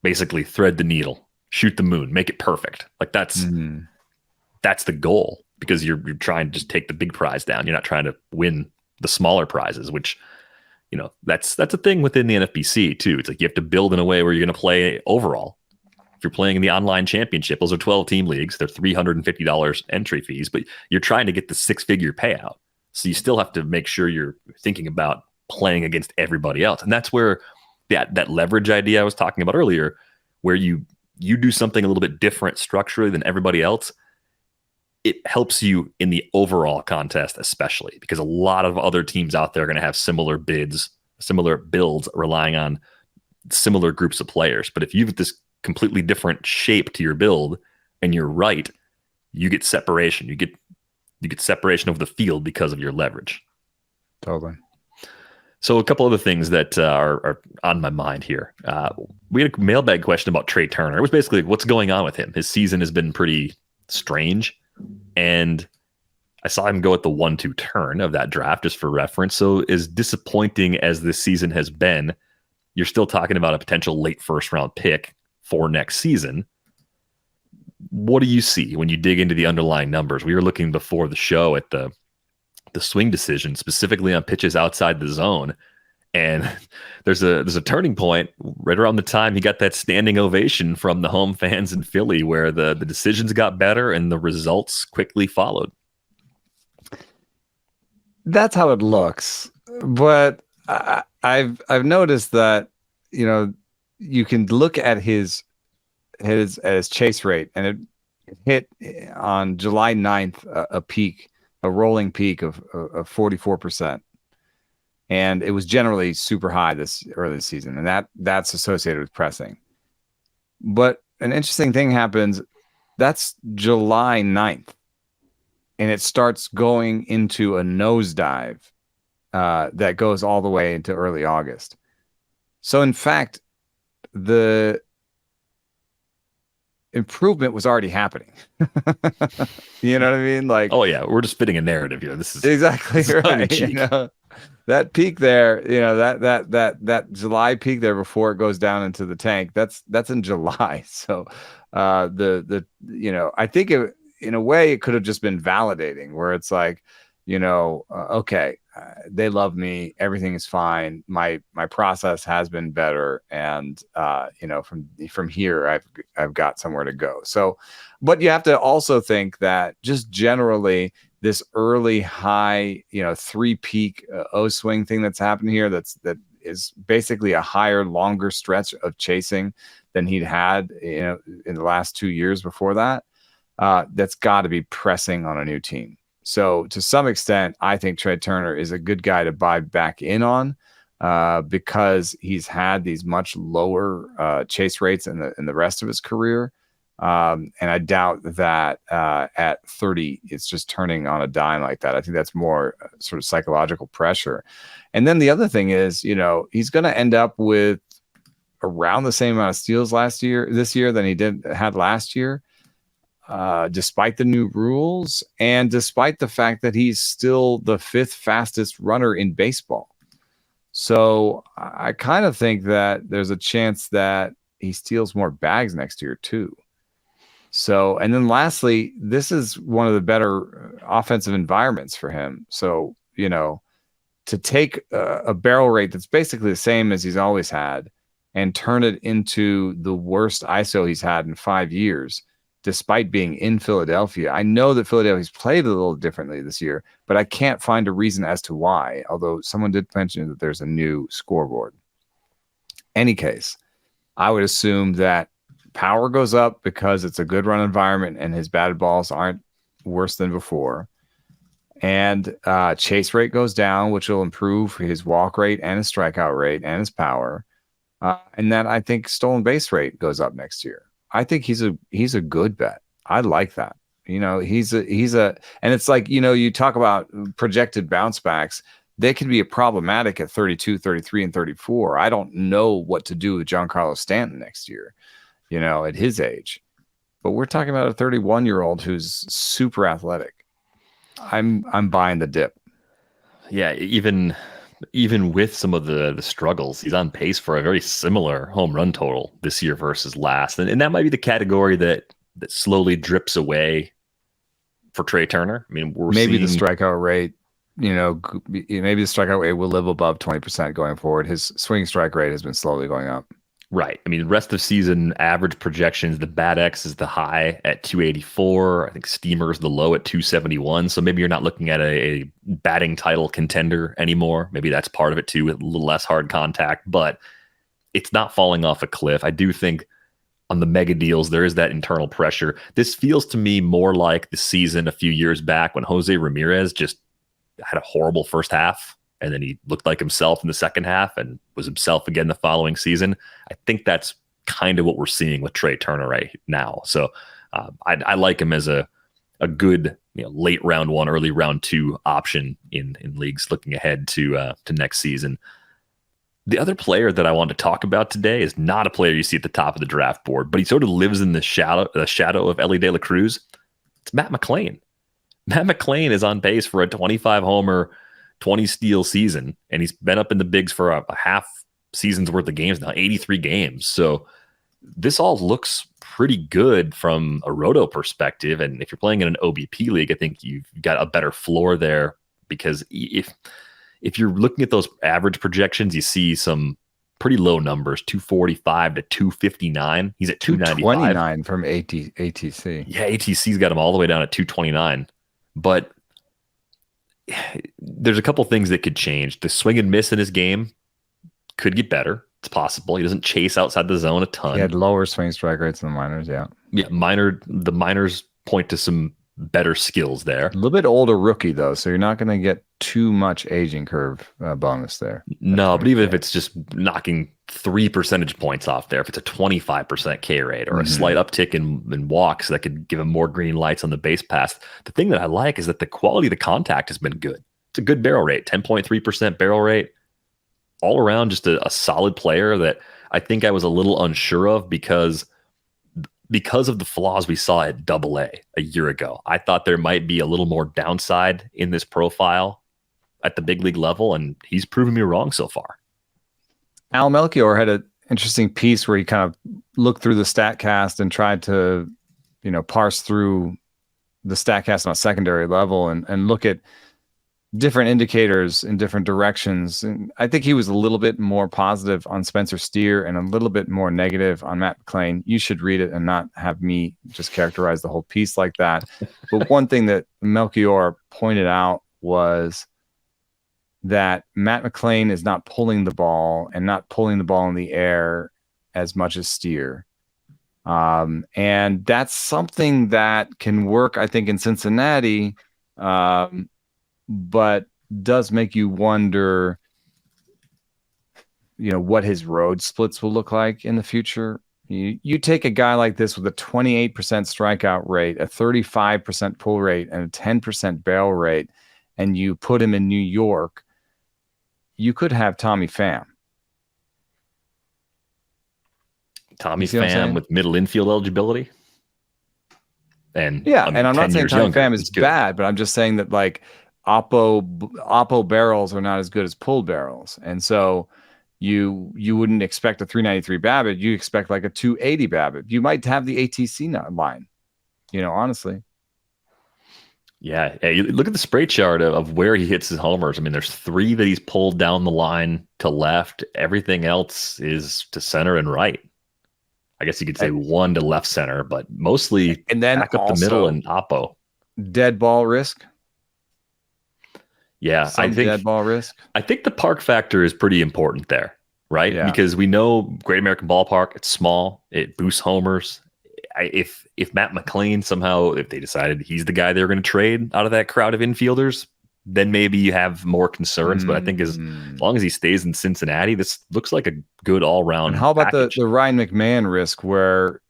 basically thread the needle, shoot the moon, make it perfect. Like that's the goal, because you're trying to just take the big prize down. You're not trying to win the smaller prizes, which, that's a thing within the NFBC too. It's like you have to build in a way where you're going to play overall. If you're playing in the online championship, those are 12-team leagues. They're $350 entry fees, but you're trying to get the 6-figure payout. So you still have to make sure you're thinking about playing against everybody else. And that's where that leverage idea I was talking about earlier, where you do something a little bit different structurally than everybody else, it helps you in the overall contest, especially because a lot of other teams out there are going to have similar bids, similar builds, relying on similar groups of players. But if you have this completely different shape to your build and you're right, you get separation. You get separation of the field because of your leverage. Totally. So a couple other things that are on my mind here. We had a mailbag question about Trea Turner. It was basically what's going on with him. His season has been pretty strange, and I saw him go at the 1-2 turn of that draft just for reference. So as disappointing as this season has been, you're still talking about a potential late first round pick for next season. What do you see when you dig into the underlying numbers? We were looking before the show at the swing decision, specifically on pitches outside the zone. And there's a turning point right around the time he got that standing ovation from the home fans in Philly, where the decisions got better and the results quickly followed. That's how it looks. But I've noticed that, you can look at his chase rate, and it hit on July 9th a rolling peak of 44%. And it was generally super high this early season, and that's associated with pressing. But an interesting thing happens. That's July 9th, and it starts going into a nosedive that goes all the way into early August. So, in fact, the improvement was already happening. You know what I mean? Like, oh yeah, we're just fitting a narrative here. This is exactly right. That peak there, that July peak there before it goes down into the tank, that's in July. So I think in a way it could have just been validating, where it's like, okay, they love me. Everything is fine. My process has been better, and from here, I've got somewhere to go. So, but you have to also think that just generally this early high, three peak O swing thing that's happened here. That is basically a higher, longer stretch of chasing than he'd had, in the last 2 years before that. That's got to be pressing on a new team. So to some extent, I think Trea Turner is a good guy to buy back in on because he's had these much lower chase rates in the rest of his career. And I doubt that at 30, it's just turning on a dime like that. I think that's more sort of psychological pressure. And then the other thing is, he's going to end up with around the same amount of steals this year than he had last year. Despite the new rules and despite the fact that he's still the 5th fastest runner in baseball. So I kind of think that there's a chance that he steals more bags next year too. So, and then lastly, this is one of the better offensive environments for him. So, to take a barrel rate that's basically the same as he's always had and turn it into the worst ISO he's had in 5 years, despite being in Philadelphia. I know that Philadelphia's played a little differently this year, but I can't find a reason as to why, although someone did mention that there's a new scoreboard. Any case, I would assume that power goes up because it's a good run environment and his batted balls aren't worse than before. And chase rate goes down, which will improve his walk rate and his strikeout rate and his power. And then I think stolen base rate goes up next year. I think he's a good bet. I like that. He's a, and it's like, you talk about projected bounce backs. They can be problematic at 32, 33, and 34. I don't know what to do with Giancarlo Stanton next year, at his age. But we're talking about a 31-year-old who's super athletic. I'm buying the dip. Yeah, even with some of the struggles, he's on pace for a very similar home run total this year versus last. And that might be the category that slowly drips away for Trea Turner. I mean, maybe the strikeout rate, maybe the strikeout rate will live above 20% going forward. His swing strike rate has been slowly going up. Right. I mean, the rest of season average projections, the Bat X is the high at 284. I think Steamer's the low at 271. So maybe you're not looking at a batting title contender anymore. Maybe that's part of it too, with a little less hard contact, but it's not falling off a cliff. I do think on the mega deals, there is that internal pressure. This feels to me more like the season a few years back when Jose Ramirez just had a horrible first half. And then he looked like himself in the second half and was himself again the following season. I think that's kind of what we're seeing with Trea Turner right now. So I like him as a good late round 1, early round 2 option in leagues looking ahead to next season. The other player that I want to talk about today is not a player you see at the top of the draft board, but he sort of lives in the shadow of Elly De La Cruz. It's Matt McLain. Matt McLain is on pace for a 25 homer, 20 steal season, and he's been up in the bigs for a half season's worth of games now, 83 games. So this all looks pretty good from a roto perspective. And if you're playing in an OBP league, I think you've got a better floor there, because if you're looking at those average projections, you see some pretty low numbers, 245 to 259. He's at 295 from ATC. Yeah, ATC's got him all the way down at 229. But there's a couple things that could change. The swing and miss in his game could get better. It's possible. He doesn't chase outside the zone a ton. He had lower swing strike rates than the minors, yeah. Yeah, the minors point to some better skills there. A little bit older rookie, though, so you're not going to get too much aging curve bonus there. No, but even if it's just knocking 3 percentage points off there, if it's a 25% K rate or a slight uptick in walks, that could give him more green lights on the base pass. The thing that I like is that the quality of the contact has been good. It's a good barrel rate, 10.3% barrel rate. All around, just a solid player that I think I was a little unsure of because of the flaws we saw at AA a year ago. I thought there might be a little more downside in this profile at the big league level, and he's proven me wrong so far. Al Melchior had an interesting piece where he kind of looked through the StatCast and tried to, parse through the StatCast on a secondary level and look at different indicators in different directions. And I think he was a little bit more positive on Spencer Steer and a little bit more negative on Matt McLain. You should read it and not have me just characterize the whole piece like that. But one thing that Melchior pointed out was that Matt McLain is not pulling the ball and not pulling the ball in the air as much as Steer. And that's something that can work, I think, in Cincinnati. But does make you wonder, what his road splits will look like in the future. You take a guy like this with a 28% strikeout rate, a 35% pull rate, and a 10% barrel rate, and you put him in New York, you could have Tommy Pham. Tommy Pham with middle infield eligibility. And yeah, and I'm not saying Tommy Pham is bad, but I'm just saying that like Oppo barrels are not as good as pulled barrels, and so you wouldn't expect a 393 BABIP. You expect like a 280 BABIP. You might have the ATC line, honestly. Yeah, you look at the spray chart of where he hits his homers. I mean, there's 3 that he's pulled down the line to left. Everything else is to center and right. I guess you could say 1 to left center, but mostly and then back up the middle and Oppo. Dead ball risk. Yeah, I think dead ball risk. I think the park factor is pretty important there, right? Yeah. Because we know Great American Ballpark, it's small, it boosts homers. If Matt McLain somehow, if they decided he's the guy they're going to trade out of that crowd of infielders, then maybe you have more concerns. But I think as long as he stays in Cincinnati, this looks like a good all-round. And how about package. the Ryan McMahon risk, where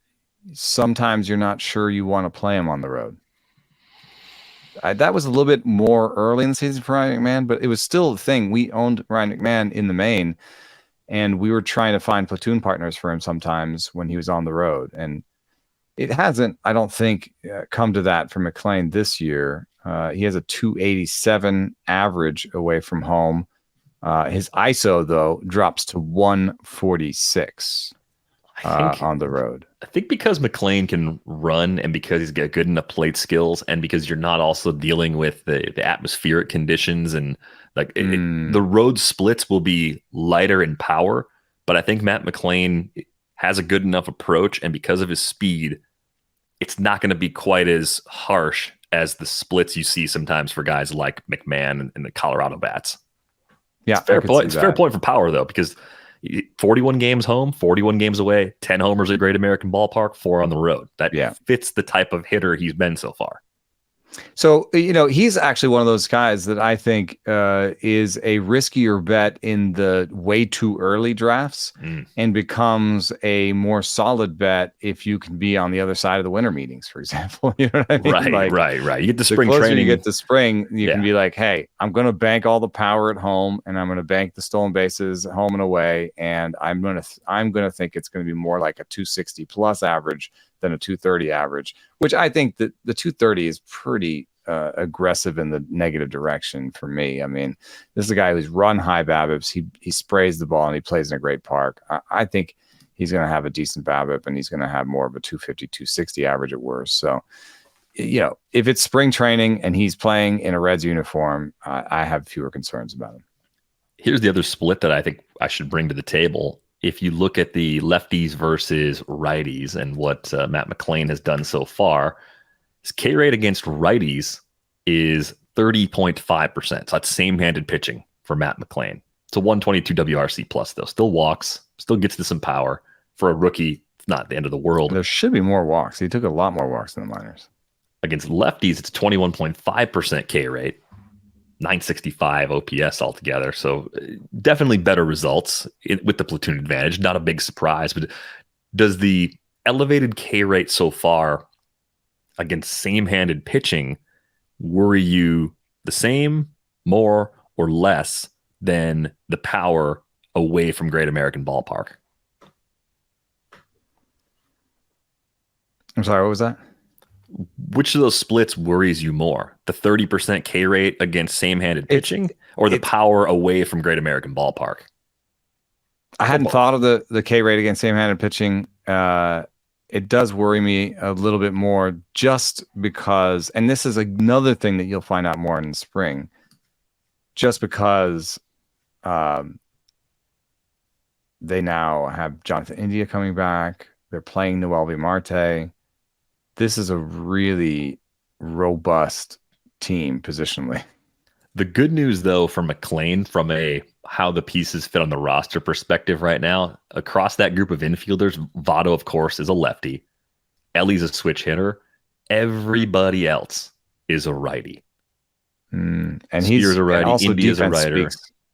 sometimes you're not sure you want to play him on the road? That was a little bit more early in the season for Ryan McMahon, but it was still a thing. We owned Ryan McMahon in the main, and we were trying to find platoon partners for him sometimes when he was on the road. And it hasn't, I don't think, come to that for McLain this year. He has a 287 average away from home. His ISO, though, drops to 146 on the road. I think because McLain can run, and because he's got good enough plate skills, and because you're not also dealing with the atmospheric conditions, and like the road splits will be lighter in power. But I think Matt McLain has a good enough approach, and because of his speed, it's not going to be quite as harsh as the splits you see sometimes for guys like McMahon and the Colorado bats. Yeah, it's fair point. It's a fair point for power, though, because 41 games home, 41 games away, 10 homers at Great American Ballpark, 4 on the road. That fits the type of hitter he's been so far. So, he's actually one of those guys that I think is a riskier bet in the way too early drafts and becomes a more solid bet if you can be on the other side of the winter meetings, for example. You know what I mean? Right. You get the spring closer training. You get to spring, you can be like, hey, I'm going to bank all the power at home, and I'm going to bank the stolen bases home and away, and I'm going to think it's going to be more like a 260 plus average than a 230 average, which I think that the 230 is pretty aggressive in the negative direction for me. I mean, this is a guy who's run high BABIPs. He sprays the ball and he plays in a great park. I think he's going to have a decent BABIP, and he's going to have more of a 250, 260 average at worst. So, if it's spring training and he's playing in a Reds uniform, I have fewer concerns about him. Here's the other split that I think I should bring to the table. If you look at the lefties versus righties and what Matt McLain has done so far, his K rate against righties is 30.5%. So that's same-handed pitching for Matt McLain. It's a 122 WRC plus, though. Still walks, still gets to some power. For a rookie, it's not the end of the world. There should be more walks. He took a lot more walks than the minors. Against lefties, it's 21.5% K rate. 965 OPS altogether. So definitely better results with the platoon advantage. Not a big surprise, but does the elevated K rate so far against same-handed pitching worry you the same, more, or less than the power away from Great American Ballpark? I'm sorry, what was that? Which of those splits worries you more? The 30% K rate against same-handed pitching, or the power away from Great American Ballpark? I hadn't thought of the K rate against same-handed pitching. It does worry me a little bit more just because, and this is another thing that you'll find out more in the spring. just because they now have Jonathan India coming back. They're playing Noel Marte. This is a really robust team positionally. The good news, though, for McLain, from a how the pieces fit on the roster perspective right now, across that group of infielders, Votto, of course, is a lefty. Elly's a switch hitter. Everybody else is a righty. And Spears a righty. also India's a writer.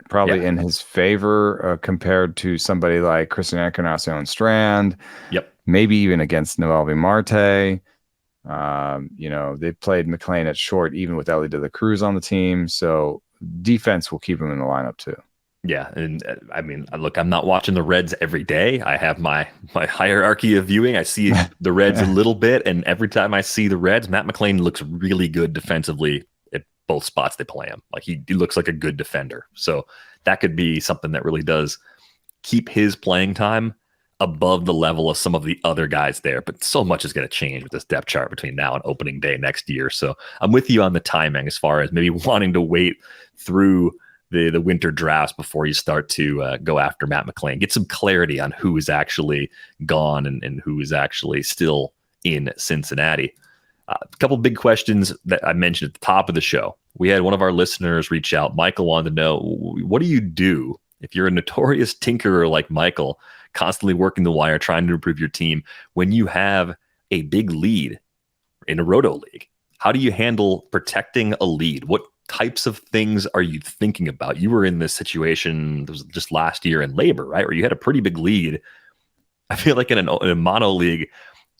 Probably in his favor compared to somebody like Christian Encarnacion Strand. Yep. Maybe even against Noel Marte. They've played McLain at short, even with Elly De La Cruz on the team. So defense will keep him in the lineup too. Yeah, and I mean, look, I'm not watching the Reds every day. I have my hierarchy of viewing. I see the Reds a little bit, and every time I see the Reds, Matt McLain looks really good defensively at both spots they play him. Like he looks like a good defender. So that could be something that really does keep his playing time above the level of some of the other guys there. But so much is going to change with this depth chart between now and opening day next year. So I'm with you on the timing as far as maybe wanting to wait through the winter drafts before you start to go after Matt McLain. Get some clarity on who is actually gone and who is actually still in Cincinnati. A couple big questions that I mentioned at the top of the show. We had one of our listeners reach out. Michael wanted to know, what do you do if you're a notorious tinkerer like Michael, constantly working the wire, trying to improve your team, when you have a big lead in a roto league? How do you handle protecting a lead? What types of things are you thinking about? You were in this situation just last year in labor, right? Where you had a pretty big lead. I feel like in a mono league,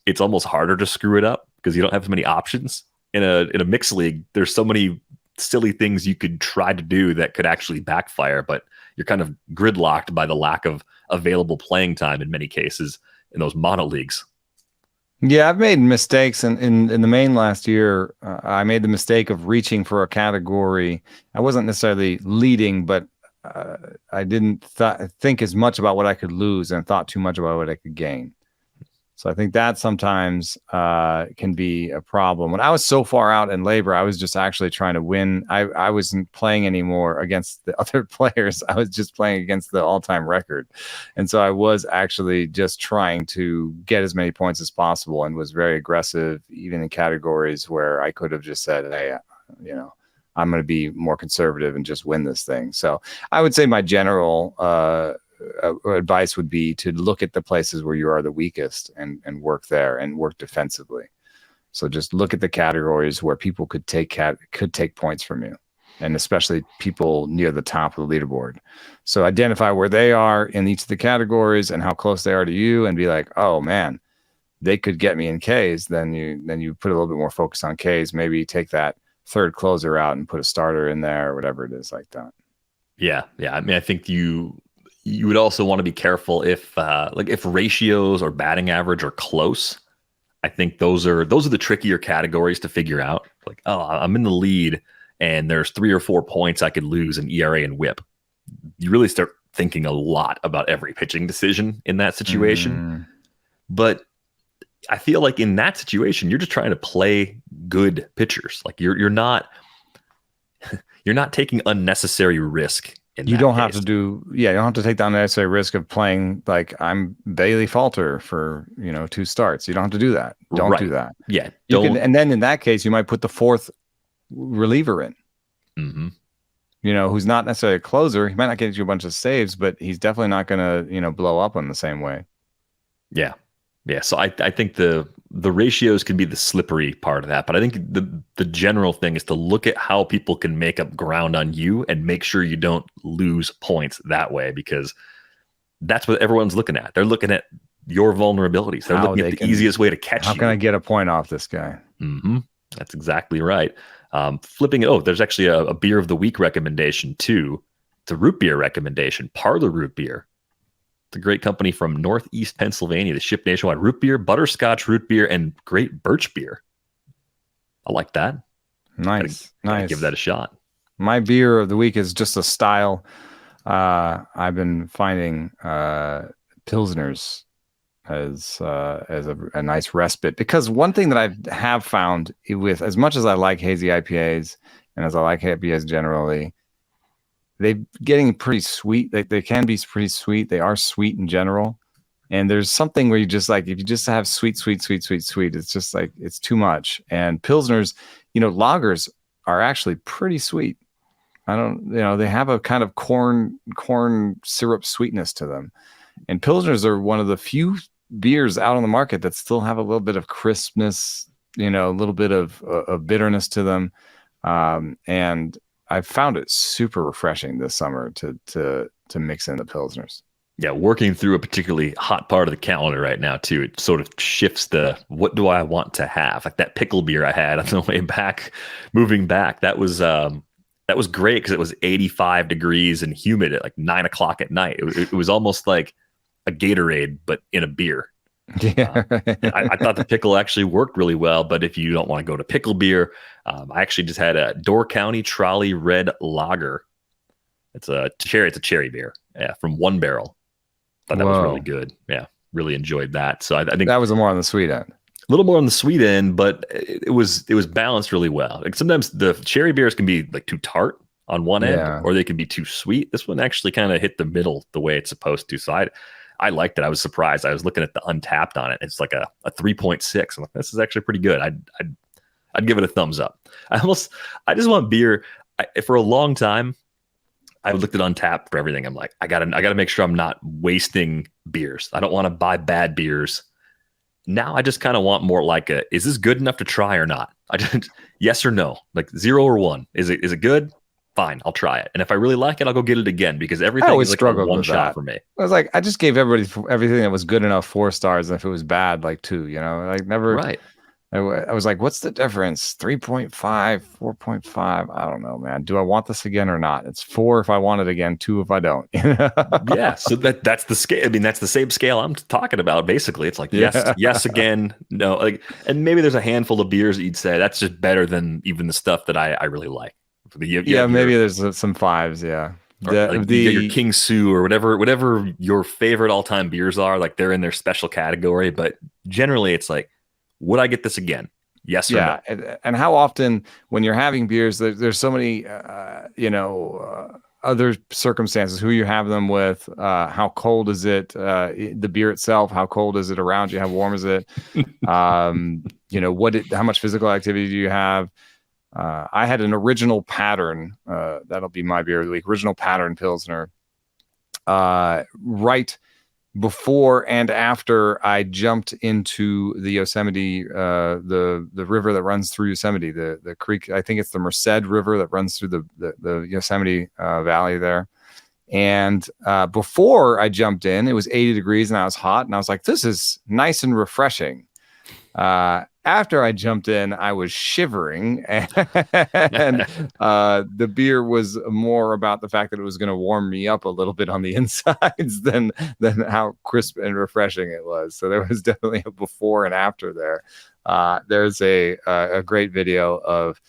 it's almost harder to screw it up because you don't have as many options. In a mixed league, there's so many silly things you could try to do that could actually backfire, but you're kind of gridlocked by the lack of available playing time in many cases in those mono leagues. Yeah, I've made mistakes in the main last year. I made the mistake of reaching for a category. I wasn't necessarily leading, but I didn't think as much about what I could lose and thought too much about what I could gain. So I think that sometimes can be a problem. When I was so far out in labor, I was just actually trying to win. I wasn't playing anymore against the other players. I was just playing against the all-time record. And so I was actually just trying to get as many points as possible and was very aggressive, even in categories where I could have just said, hey, I'm going to be more conservative and just win this thing. So I would say my general advice would be to look at the places where you are the weakest and work there and work defensively. So just look at the categories where people could take points from you, and especially people near the top of the leaderboard. So identify where they are in each of the categories and how close they are to you, and be like, oh man, they could get me in Ks. Then you put a little bit more focus on Ks. Maybe take that third closer out and put a starter in there or whatever it is like that. Yeah. I mean, I think you would also want to be careful if ratios or batting average are close. I think those are the trickier categories to figure out. Like, oh, I'm in the lead and there's 3 or 4 points I could lose in ERA and WHIP. You really start thinking a lot about every pitching decision in that situation. But I feel like in that situation, you're just trying to play good pitchers. Like you're not taking unnecessary risk. You don't have to take the unnecessary risk of playing like I'm Bailey Falter for 2 starts. You don't have to do that. Don't do that. Yeah. And then in that case, you might put the 4th reliever in. Mm-hmm. Who's not necessarily a closer. He might not get you a bunch of saves, but he's definitely not going to blow up in the same way. Yeah. So I think the ratios can be the slippery part of that, but I think the general thing is to look at how people can make up ground on you and make sure you don't lose points that way, because that's what everyone's looking at. They're looking at your vulnerabilities. They're looking at the easiest way to catch you. How can I get a point off this guy? Mm-hmm. That's exactly right. Flipping it. Oh, there's actually a beer of the week recommendation too. It's a root beer recommendation, Parlor Root Beer. It's a great company from Northeast Pennsylvania. They ship nationwide root beer, butterscotch root beer, and great birch beer. I like that. Nice. Give that a shot. My beer of the week is just a style. I've been finding Pilsners as a nice respite, because one thing that I have found with, as much as I like hazy IPAs and as I like IPAs generally, they're getting pretty sweet. They can be pretty sweet. They are sweet in general. And there's something where you just like, if you just have sweet, it's just like, it's too much. And Pilsners, lagers are actually pretty sweet. They have a kind of corn syrup sweetness to them. And Pilsners are one of the few beers out on the market that still have a little bit of crispness, a little bit of bitterness to them. And I found it super refreshing this summer to mix in the Pilsners. Yeah, working through a particularly hot part of the calendar right now too. It sort of shifts what do I want to have? Like that pickle beer I had on the way back, moving back. That was great because it was 85 degrees and humid at like 9 o'clock at night. It was almost like a Gatorade, but in a beer. Yeah, I thought the pickle actually worked really well. But if you don't want to go to pickle beer, I actually just had a Door County Trolley Red Lager. It's a cherry beer, from One Barrel. Thought that was really good. Yeah, really enjoyed that. So I think that was more on the sweet end. A little more on the sweet end, but it was balanced really well. Like sometimes the cherry beers can be like too tart on one end, or they can be too sweet. This one actually kind of hit the middle the way it's supposed to. So I liked it. I was surprised. I was looking at the Untapped on it. It's like a 3.6. I'm like, this is actually pretty good. I'd give it a thumbs up. I just want beer. For a long time, I looked at Untapped for everything. I'm like, I gotta make sure I'm not wasting beers. I don't want to buy bad beers. Now I just kind of want more like is this good enough to try or not? Yes or no, like 0 or 1. Is it good? Fine, I'll try it. And if I really like it, I'll go get it again because everything is like a one shot for me. I was like, I just gave everything that was good enough 4 stars, and if it was bad, like 2. Like never. Right. I was like, what's the difference? 3.5, 4.5. I don't know, man. Do I want this again or not? It's 4 if I want it again, 2 if I don't. Yeah. So that's the scale. I mean, that's the same scale I'm talking about. Basically, it's like, yes again, no. Like, and maybe there's a handful of beers that you'd say that's just better than even the stuff that I really like. Maybe there's some 5s. Yeah. Your King Sue or whatever your favorite all-time beers are, like they're in their special category. But generally, it's like, would I get this again? Yes or no? And how often when you're having beers, there's so many, other circumstances, who you have them with, how cold is it, the beer itself, how cold is it around you, how warm is it, how much physical activity do you have? I had an original pattern, that'll be my beer of the week, original pattern Pilsner, right before and after I jumped into the Yosemite, the river that runs through Yosemite, the creek. I think it's the Merced River that runs through the Yosemite Valley there. And before I jumped in, it was 80 degrees and I was hot, and I was like, this is nice and refreshing. After I jumped in, I was shivering, and the beer was more about the fact that it was going to warm me up a little bit on the insides than how crisp and refreshing it was. So there was definitely a before and after there. There's a great video of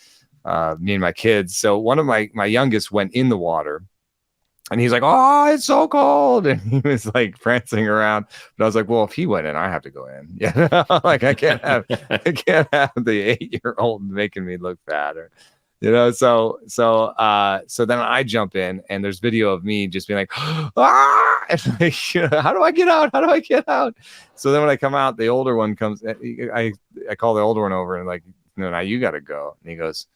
me and my kids. So one of my youngest went in the water. And he's like, oh, it's so cold. And he was like prancing around. But I was like, well, if he went in, I have to go in. Yeah. Like I can't have the 8-year-old making me look bad. Or, so then I jump in and there's video of me just being like, ah, and like, how do I get out? How do I get out? So then when I come out, the older one comes, I call the older one over and like, no, now you got to go. And he goes,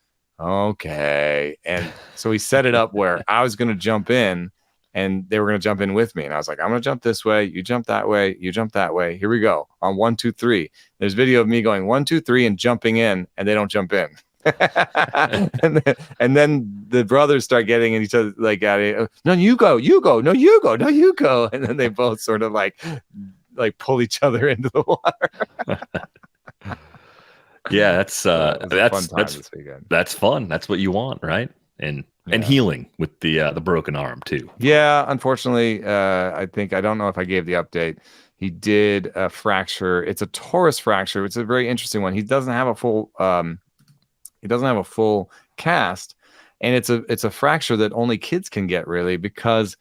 okay. And so he set it up where I was going to jump in and they were going to jump in with me. And I was like, I'm going to jump this way. You jump that way. You jump that way. Here we go. On 1, 2, 3. There's video of me going 1, 2, 3 and jumping in, and they don't jump in. and then the brothers start getting in each other like, no, you go. No, you go. No, you go. And then they both sort of like pull each other into the water. Yeah, that's fun. That's what you want, right? And healing with the broken arm too. Yeah, unfortunately, I don't know if I gave the update. He did a fracture. It's a torus fracture. It's a very interesting one. He doesn't have a full cast, and it's a fracture that only kids can get, really, because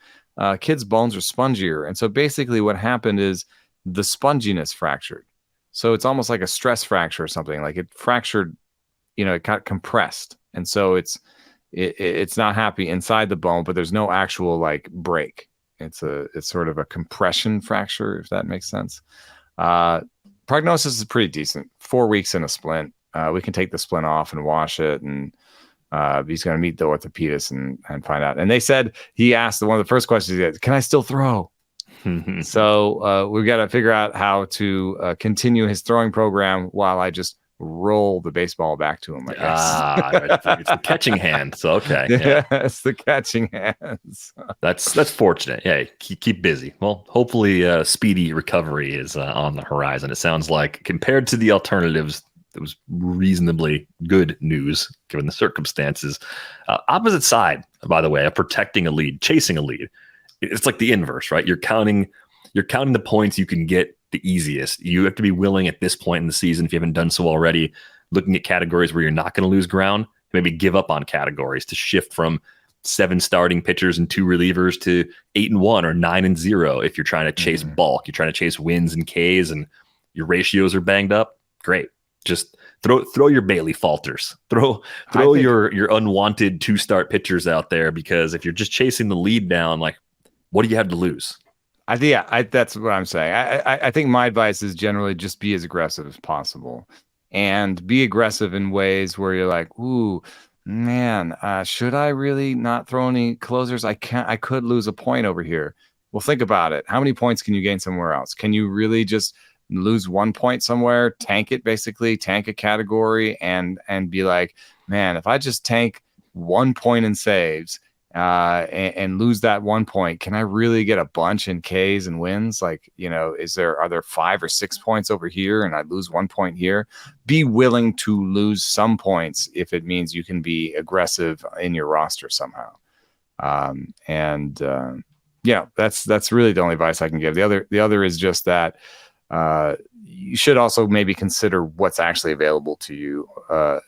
kids' bones are spongier. And so basically what happened is the sponginess fractured. So it's almost like a stress fracture or something. Like it fractured, it got compressed. And so it's it's not happy inside the bone, but there's no actual like break. It's sort of a compression fracture, if that makes sense. Prognosis is pretty decent. 4 weeks in a splint. We can take the splint off and wash it, and he's going to meet the orthopedist and find out. And they said, he asked, one of the first questions he had, can I still throw? So we've got to figure out how to continue his throwing program while I just roll the baseball back to him, I guess. It's the catching hand. So, okay. Yeah, it's the catching hands. That's fortunate. Yeah, keep busy. Well, hopefully speedy recovery is on the horizon. It sounds like compared to the alternatives, it was reasonably good news given the circumstances. Opposite side, by the way, of protecting a lead, chasing a lead. It's like the inverse, right? You're counting the points you can get the easiest. You have to be willing at this point in the season, if you haven't done so already, looking at categories where you're not going to lose ground, maybe give up on categories to shift from 7 starting pitchers and 2 relievers to 8-1 or 9-0. If you're trying to chase bulk, you're trying to chase wins and Ks, and your ratios are banged up. Great. Just throw your Bailey falters, throw your unwanted 2-start pitchers out there, because if you're just chasing the lead down, like, what do you have to lose? That's what I'm saying. I think my advice is generally just be as aggressive as possible, and be aggressive in ways where you're like, ooh, man, should I really not throw any closers? I could lose a point over here. Well, think about it. How many points can you gain somewhere else? Can you really just lose 1 point somewhere, tank it, basically tank a category, and be like, man, if I just tank 1 point in saves and lose that 1 point, can I really get a bunch in Ks and wins? Like, are there 5 or 6 points over here and I lose 1 point here? Be willing to lose some points if it means you can be aggressive in your roster somehow. That's really the only advice I can give. The other is just that you should also maybe consider what's actually available to you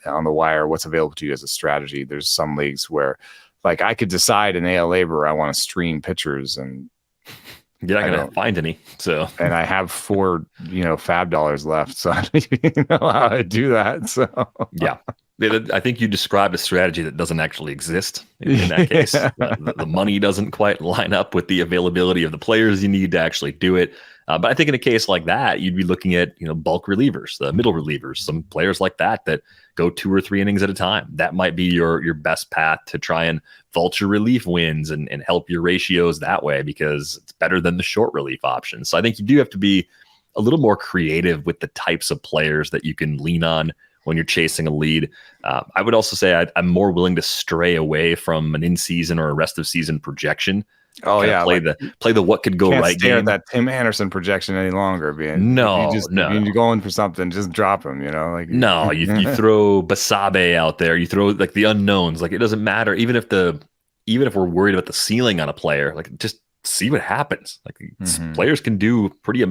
on the wire, what's available to you as a strategy. There's some leagues where, like, I could decide in AL Labor I want to stream pitchers, and you're not going to find any. So, and I have 4 fab dollars left, so I don't even know how to do that. So yeah. I think you described a strategy that doesn't actually exist in that case. The money doesn't quite line up with the availability of the players you need to actually do it. But I think in a case like that, you'd be looking at bulk relievers, the middle relievers, some players like that go 2 or 3 innings at a time. That might be your best path to try and vulture relief wins and help your ratios that way, because it's better than the short relief option. So I think you do have to be a little more creative with the types of players that you can lean on when you're chasing a lead. I would also say I'm more willing to stray away from an in-season or a rest of season projection. Oh yeah, play the what could go right game. At that Tim Anderson projection any longer. If you're going for something, just drop him. You throw Basabe out there. You throw like the unknowns. Like, it doesn't matter. Even if we're worried about the ceiling on a player, like, just see what happens. Like, players can do pretty.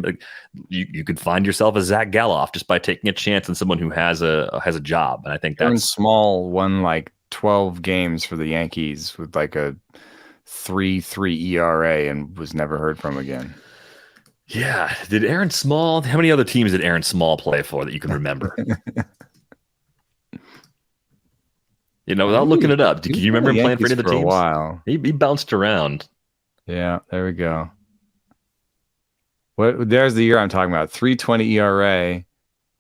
You could find yourself a Zach Galoff just by taking a chance on someone who has a job. And I think Aaron Small won like 12 games for the Yankees with like a 3.3 ERA and was never heard from again. Yeah. Did Aaron Small? How many other teams did Aaron Small play for that you can remember? Without looking it up, do you remember him playing for any of the teams? For a while. He bounced around. Yeah, there we go. There's the year I'm talking about. 3.20 ERA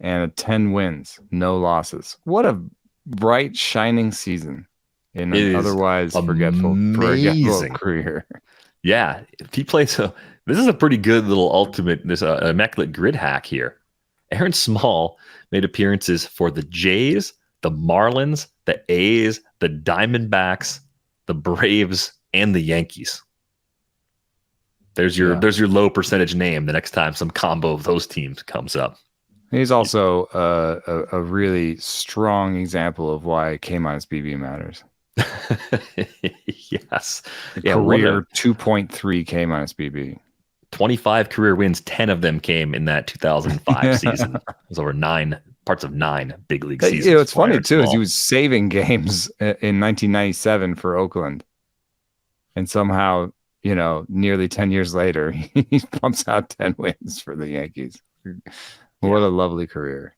and 10 wins, no losses. What a bright, shining season in an otherwise forgetful career. Yeah, he plays. This is a pretty good little immaculate grid hack here. Aaron Small made appearances for the Jays, the Marlins, the A's, the Diamondbacks, the Braves, and the Yankees. There's your low percentage name the next time some combo of those teams comes up. He's also a really strong example of why K-BB matters. Yes. Career 2.3 K-BB. 25 career wins, 10 of them came in that 2005 season. It was over 9 parts of 9 big league seasons. What's funny too is he was saving games in 1997 for Oakland, and somehow, nearly 10 years later, he pumps out 10 wins for the Yankees. What a lovely career.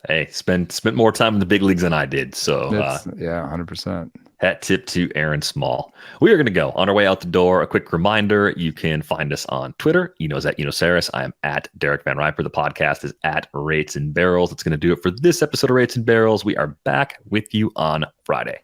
Hey, spent more time in the big leagues than I did. So yeah, 100%. Hat tip to Aaron Small. We are going to go on our way out the door. A quick reminder, you can find us on Twitter. Eno's at Enosaurus. I am at Derek Van Riper. The podcast is at Rates and Barrels. That's going to do it for this episode of Rates and Barrels. We are back with you on Friday.